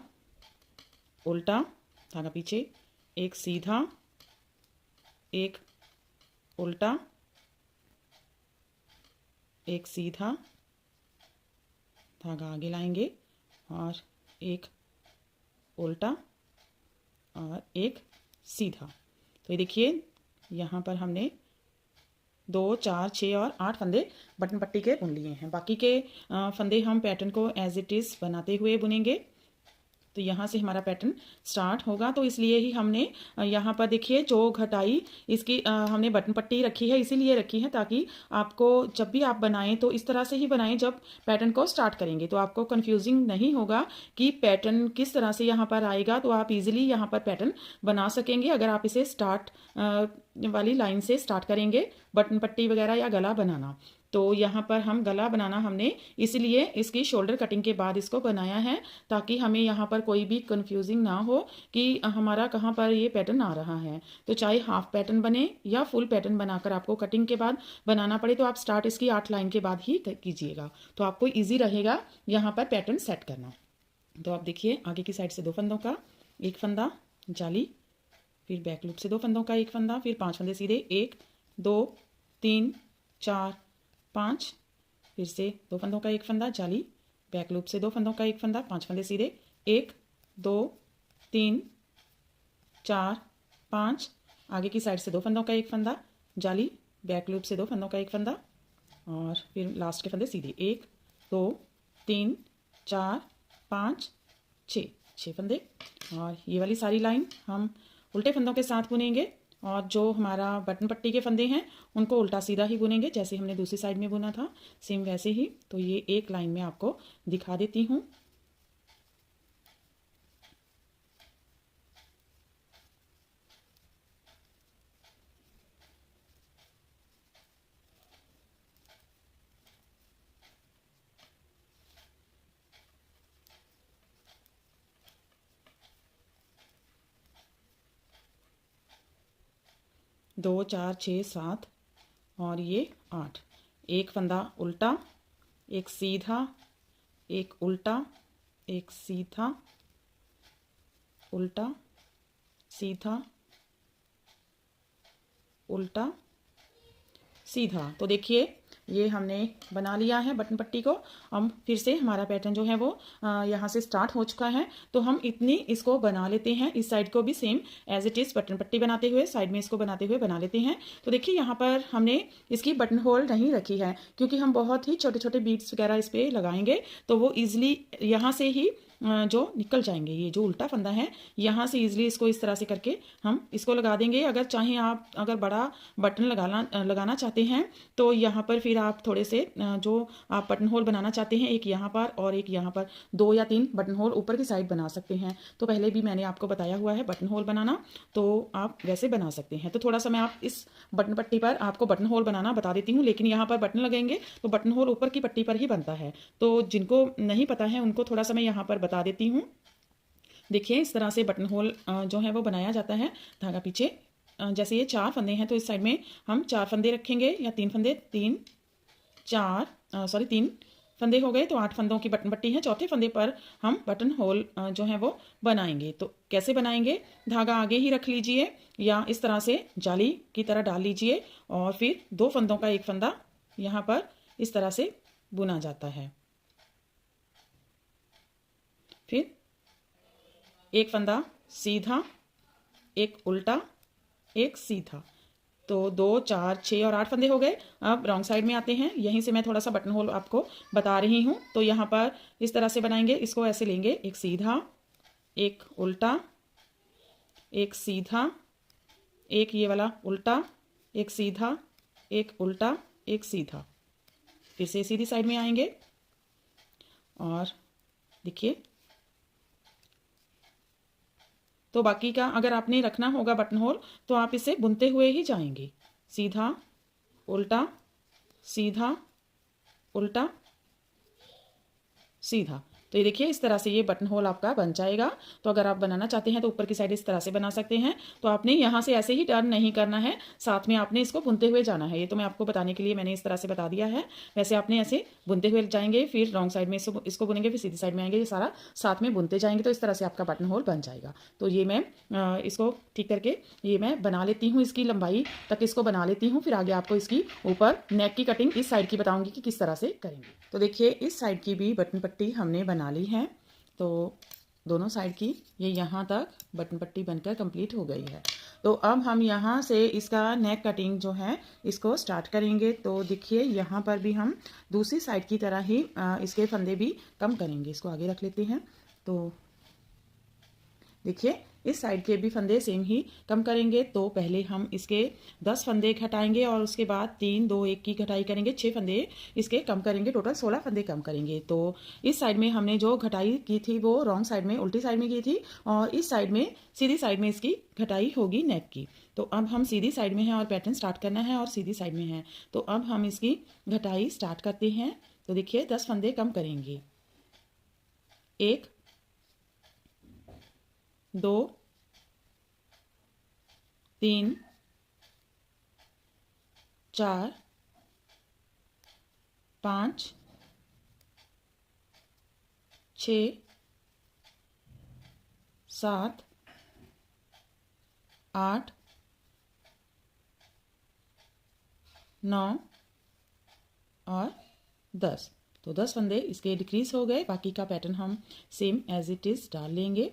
उल्टा, धागा पीछे, एक सीधा, एक उल्टा, एक सीधा, धागा आगे लाएंगे और एक उल्टा और एक सीधा। तो ये देखिए यहाँ पर हमने 2 4 6 और 8 फंदे बटन पट्टी के बुन लिए हैं। बाकी के फंदे हम पैटर्न को एज इट इज़ बनाते हुए बुनेंगे। तो यहाँ से हमारा पैटर्न स्टार्ट होगा। तो इसलिए ही हमने यहाँ पर देखिए जो घटाई इसकी हमने बटन पट्टी रखी है, इसीलिए रखी है ताकि आपको जब भी आप बनाएं तो इस तरह से ही बनाएं जब पैटर्न को स्टार्ट करेंगे, तो आपको कंफ्यूजिंग नहीं होगा कि पैटर्न किस तरह से यहाँ पर आएगा। तो आप इजीली यहाँ पर पैटर्न बना सकेंगे अगर आप इसे स्टार्ट वाली लाइन से स्टार्ट करेंगे बटन पट्टी वगैरह या गला बनाना। तो यहाँ पर हम गला बनाना हमने इसलिए इसकी शोल्डर कटिंग के बाद इसको बनाया है ताकि हमें यहाँ पर कोई भी कंफ्यूजिंग ना हो कि हमारा कहाँ पर ये पैटर्न आ रहा है। तो चाहे हाफ पैटर्न बने या फुल पैटर्न बनाकर आपको कटिंग के बाद बनाना पड़े, तो आप स्टार्ट इसकी 8 लाइन के बाद ही कीजिएगा, तो आपको ईजी रहेगा यहाँ पर पैटर्न सेट करना। तो आप देखिए आगे की साइड से 2 फंदों का एक फंदा जाली, फिर बैक लूप से 2 फंदों का एक फंदा, फिर 5 फंदे सीधे, 1 2 3 4 5, फिर से 2 फंदों का एक फंदा जाली, बैक लूप से 2 फंदों का एक फंदा, 5 फंदे सीधे, 1 2 3 4 5, आगे की साइड से 2 फंदों का एक फंदा जाली, बैक लूप से 2 फंदों का एक फंदा और फिर लास्ट के फंदे सीधे, 1 2 3 4 5 6 फंदे। और ये वाली सारी लाइन हम उल्टे फंदों के साथ बुनेंगे और जो हमारा बटन पट्टी के फंदे हैं उनको उल्टा सीधा ही बुनेंगे जैसे हमने दूसरी साइड में बुना था, सेम वैसे ही। तो ये एक लाइन में आपको दिखा देती हूँ। दो 4 6 7 और ये 8, एक फंदा उल्टा, एक सीधा, एक उल्टा, एक सीधा, उल्टा, सीधा, उल्टा, सीधा। तो देखिए ये हमने बना लिया है बटन पट्टी को। अब फिर से हमारा पैटर्न जो है वो यहाँ से स्टार्ट हो चुका है, तो हम इतनी इसको बना लेते हैं। इस साइड को भी same as it is button पट्टी बनाते हुए साइड में इसको बनाते हुए बना लेते हैं। तो देखिए यहाँ पर हमने इसकी बटन होल नहीं रखी है क्योंकि हम बहुत ही छोटे छोटे बीड्स वगैरह इस पर लगाएंगे, तो वो ईजिली यहाँ से ही जो निकल जाएंगे। ये जो उल्टा फंदा है यहाँ से ईजिली इसको इस तरह से करके हम इसको लगा देंगे। अगर चाहें आप अगर बड़ा बटन लगाना चाहते हैं तो यहाँ पर फिर आप थोड़े से जो आप बटन होल बनाना चाहते हैं, एक यहाँ पर और एक यहाँ पर 2 या 3 बटन होल ऊपर की साइड बना सकते हैं। तो पहले भी मैंने आपको बताया हुआ है बटन होल बनाना, तो आप वैसे बना सकते हैं। तो थोड़ा सा मैं आप इस बटन पट्टी पर आपको बटन होल बनाना बता देती हूँ, लेकिन यहाँ पर बटन लगेंगे तो बटन होल ऊपर की पट्टी पर ही बनता है। तो जिनको नहीं पता है उनको थोड़ा सा मैं यहाँ पर बता देती हूँ। देखिए इस तरह से बटन होल जो है वो बनाया जाता है। धागा पीछे जैसे ये 4 फंदे हैं तो इस साइड में हम 4 फंदे रखेंगे या 3 फंदे, 3 फंदे हो गए तो 8 फंदों की बटन पट्टी है। चौथे फंदे पर हम बटन होल जो है वो बनाएंगे। तो कैसे बनाएंगे, धागा आगे ही रख लीजिए या इस तरह से जाली की तरह डाल लीजिए और फिर 2 फंदों का एक फंदा यहाँ पर इस तरह से बुना जाता है। फिर एक फंदा सीधा, एक उल्टा, एक सीधा। तो 2, 4, 6 और 8 फंदे हो गए। अब रॉन्ग साइड में आते हैं। यहीं से मैं थोड़ा सा बटन होल आपको बता रही हूँ। तो यहाँ पर इस तरह से बनाएंगे। इसको ऐसे लेंगे, एक सीधा, एक उल्टा, एक सीधा, एक ये वाला उल्टा, एक सीधा, एक उल्टा, एक सीधा। फिर से सीधी साइड में आएंगे और देखिए, तो बाकी का अगर आपने रखना होगा बटन होल तो आप इसे बुनते हुए ही जाएंगे। सीधा, उल्टा, सीधा, उल्टा, सीधा। तो ये देखिए इस तरह से ये बटन होल आपका बन जाएगा। तो अगर आप बनाना चाहते हैं तो ऊपर की साइड इस तरह से बना सकते हैं। तो आपने यहाँ से ऐसे ही टर्न नहीं करना है, साथ में आपने इसको बुनते हुए जाना है। ये तो मैं आपको बताने के लिए मैंने इस तरह से बता दिया है। वैसे आपने ऐसे बुनते हुए जाएंगे, फिर रॉन्ग साइड में इसको बुनेंगे, फिर सीधी साइड में आएंगे, ये सारा साथ में बुनते जाएंगे। तो इस तरह से आपका बटन होल बन जाएगा। तो ये मैं इसको ठीक करके ये मैं बना लेती हूँ, इसकी लंबाई तक इसको बना लेती हूँ। फिर आगे आपको इसकी ऊपर नेक की कटिंग इस साइड की बताऊंगी कि किस तरह से करेंगे। तो देखिए इस साइड की भी बटन पट्टी हमने बना ली है। तो दोनों साइड की ये यहाँ तक बटन पट्टी बनकर कंप्लीट हो गई है। तो अब हम यहाँ से इसका नेक कटिंग जो है इसको स्टार्ट करेंगे। तो देखिए यहाँ पर भी हम दूसरी साइड की तरह ही इसके फंदे भी कम करेंगे। इसको आगे रख लेते हैं। तो देखिए इस साइड के भी फंदे सेम ही कम करेंगे। तो पहले हम इसके 10 फंदे घटाएंगे और उसके बाद 3, 2, 1 की घटाई करेंगे। 6 फंदे इसके कम करेंगे, टोटल 16 फंदे कम करेंगे। तो इस साइड में हमने जो घटाई की थी वो रॉन्ग साइड में, उल्टी साइड में की थी, और इस साइड में सीधी साइड में इसकी घटाई होगी नेक की। तो अब हम सीधी साइड में हैं और पैटर्न स्टार्ट करना है और सीधी साइड में है। तो अब हम इसकी घटाई स्टार्ट करते हैं। तो देखिए 10 फंदे कम करेंगे। 1, 2, 3, 4, 5, 6, 7, 8, 9 और 10। तो 10 फंदे इसके डिक्रीज हो गए। बाकी का पैटर्न हम सेम एज इट इज डाल लेंगे।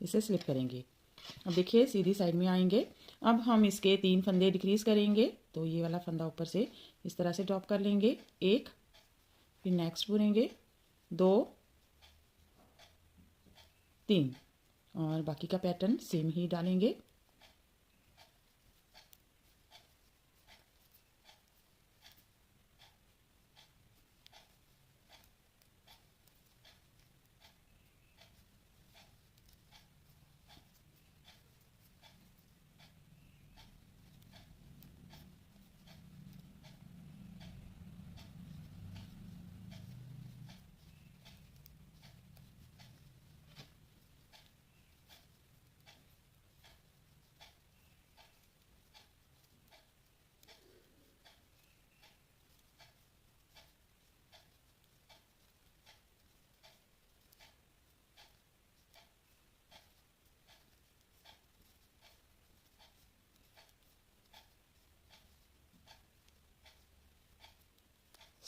इसे स्लिप करेंगे। अब देखिए सीधी साइड में आएंगे। अब हम इसके 3 फंदे डिक्रीज करेंगे। तो ये वाला फंदा ऊपर से इस तरह से ड्रॉप कर लेंगे, 1, फिर नेक्स्ट बुनेंगे 2, 3 और बाकी का पैटर्न सेम ही डालेंगे।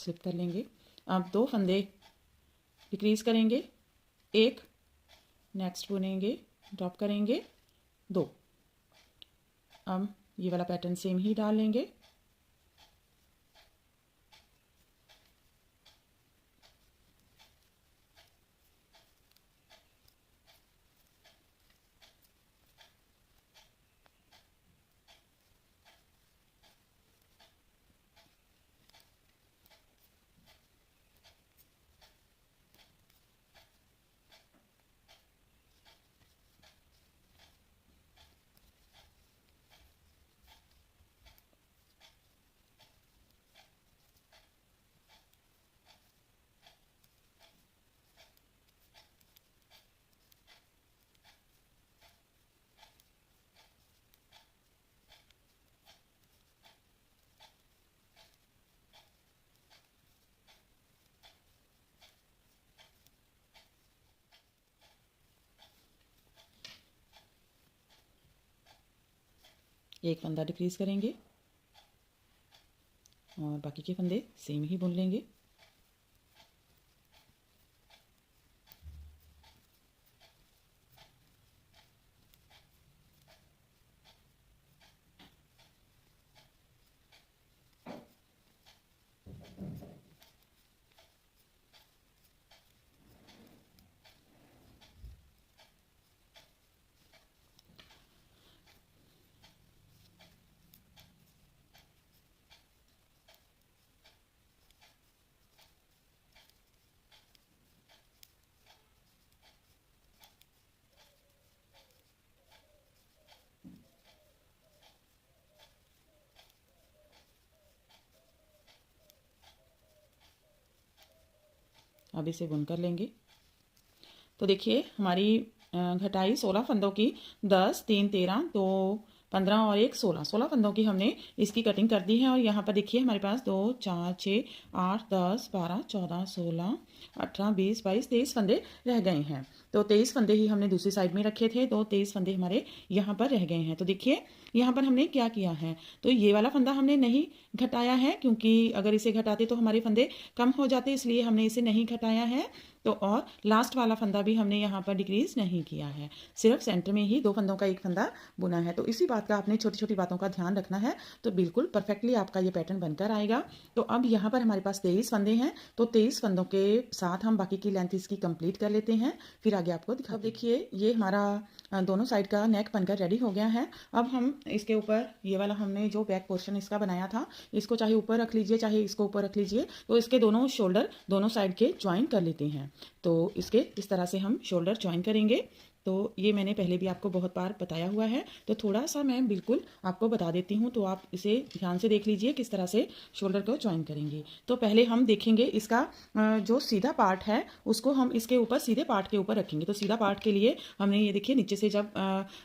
स्लिप कर लेंगे। अब 2 फंदे डिक्रीज करेंगे, 1, नेक्स्ट बुनेंगे, ड्रॉप करेंगे, 2। अब ये वाला पैटर्न सेम ही डाल लेंगे। एक फंदा डिक्रीज करेंगे और बाकी के फंदे सेम ही बुन लेंगे। अब इसे बुन कर लेंगे। तो देखिए हमारी घटाई 16 फंदों की, 10, 3, 13, 2, 15 और 1, 16 फंदों की हमने इसकी कटिंग कर दी है। और यहाँ पर देखिए हमारे पास 2, 4, 6, 8, 10, 12, 14, 16, 18, 20, 22, 23 फंदे रह गए हैं। तो 23 फंदे ही हमने दूसरी साइड में रखे थे, तो 23 फंदे हमारे यहाँ पर रह गए हैं। तो देखिए यहाँ पर हमने क्या किया है, तो ये वाला फंदा हमने नहीं घटाया है, क्योंकि अगर इसे घटाते तो हमारे फंदे कम हो जाते, इसलिए हमने इसे नहीं घटाया है। तो और लास्ट वाला फंदा भी हमने यहाँ पर डिक्रीज नहीं किया है, सिर्फ सेंटर में ही 2 फंदों का एक फंदा बुना है। तो इसी बात का आपने छोटी छोटी बातों का ध्यान रखना है, तो बिल्कुल परफेक्टली आपका ये पैटर्न बनकर आएगा। तो अब यहाँ पर हमारे पास 23 फंदे हैं, तो 23 फंदों के साथ हम बाकी की लेंथ इसकी कंप्लीट कर लेते हैं, फिर आगे आपको दिखा। अब देखिए ये हमारा दोनों साइड का नेक बनकर रेडी हो गया है। अब हम इसके ऊपर ये वाला हमने जो बैक पोर्शन इसका बनाया था, इसको चाहे ऊपर रख लीजिए चाहे इसको ऊपर रख लीजिए, तो इसके दोनों शोल्डर दोनों साइड के ज्वाइन कर लेते हैं। तो इसके इस तरह से हम शोल्डर ज्वाइन करेंगे। तो ये मैंने पहले भी आपको बहुत बार बताया हुआ है, तो थोड़ा सा मैं बिल्कुल आपको बता देती हूँ, तो आप इसे ध्यान से देख लीजिए किस तरह से शोल्डर को ज्वाइन करेंगे। तो पहले हम देखेंगे इसका जो सीधा पार्ट है उसको हम इसके ऊपर सीधे पार्ट के ऊपर रखेंगे। तो सीधा पार्ट के लिए हमने ये देखिए नीचे से जब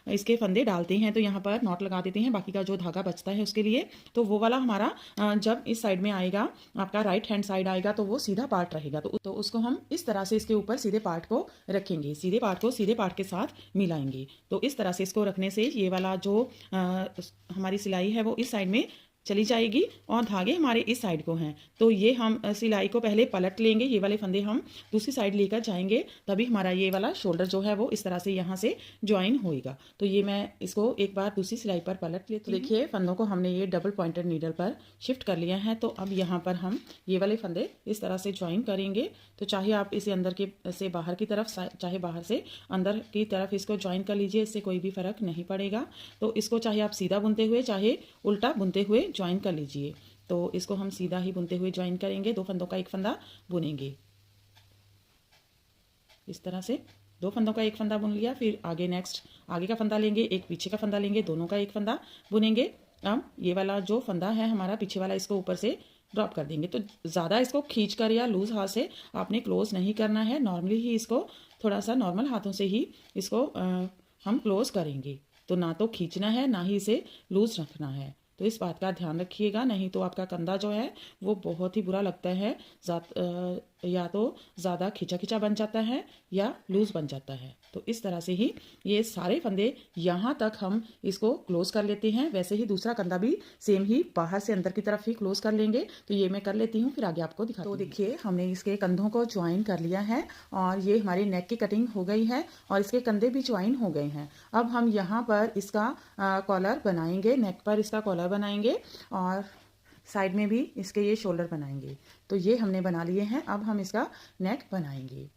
इसके फंदे डालते हैं तो यहाँ पर नॉट लगा देते हैं, बाकी का जो धागा बचता है उसके लिए। तो वो वाला हमारा जब इस साइड में आएगा, आपका राइट हैंड साइड आएगा, तो वो सीधा पार्ट रहेगा। तो उसको हम इस तरह से इसके ऊपर सीधे पार्ट को रखेंगे, सीधे पार्ट को सीधे पार्ट के साथ मिलाएंगे। तो इस तरह से इसको रखने से ये वाला जो हमारी सिलाई है वो इस साइड में चली जाएगी और धागे हमारे इस साइड को हैं। तो ये हम सिलाई को पहले पलट लेंगे, ये वाले फंदे हम दूसरी साइड लेकर जाएंगे, तभी हमारा ये वाला शोल्डर जो है वो इस तरह से यहाँ से ज्वाइन होएगा। तो ये मैं इसको एक बार दूसरी सिलाई पर पलट लेती हूँ। देखिए फंदों को हमने ये डबल पॉइंटेड नीडल पर शिफ्ट कर लिया है। तो अब यहाँ पर हम ये वाले फंदे इस तरह से ज्वाइन करेंगे। तो चाहे आप इसे अंदर के से बाहर की तरफ, चाहे बाहर से अंदर की तरफ इसको ज्वाइन कर लीजिए, इससे कोई भी फर्क नहीं पड़ेगा। तो इसको चाहे आप सीधा बुनते हुए चाहे उल्टा बुनते हुए ज्वाइन कर लीजिए। तो इसको हम सीधा ही बुनते हुए ज्वाइन करेंगे, 2 फंदों का एक फंदा बुनेंगे। इस तरह से 2 फंदों का एक फंदा बुन लिया, फिर आगे नेक्स्ट आगे का फंदा लेंगे, एक पीछे का फंदा लेंगे, दोनों का एक फंदा बुनेंगे। अब ये वाला जो फंदा है हमारा पीछे वाला, इसको ऊपर से ड्रॉप कर देंगे। तो ज़्यादा इसको खींच कर या लूज हाथ से आपने क्लोज नहीं करना है, नॉर्मली ही इसको थोड़ा सा नॉर्मल हाथों से ही इसको हम क्लोज करेंगे। तो ना तो खींचना है ना ही इसे लूज रखना है, तो इस बात का ध्यान रखिएगा, नहीं तो आपका कंधा जो है वो बहुत ही बुरा लगता है। या तो ज़्यादा खिंचा खिंचा बन जाता है या लूज़ बन जाता है। तो इस तरह से ही ये सारे फंदे यहाँ तक हम इसको क्लोज़ कर लेते हैं। वैसे ही दूसरा कंधा भी सेम ही बाहर से अंदर की तरफ ही क्लोज़ कर लेंगे। तो ये मैं कर लेती हूँ, फिर आगे आपको दिखाती हूँ। तो देखिए हमने इसके कंधों को ज्वाइन कर लिया है और ये हमारी नेक की कटिंग हो गई है और इसके कंधे भी ज्वाइन हो गए हैं। अब हम यहाँ पर इसका कॉलर बनाएंगे, नेक पर इसका कॉलर बनाएंगे और साइड में भी इसके ये शोल्डर बनाएंगे। तो ये हमने बना लिए हैं। अब हम इसका नेक बनाएंगे।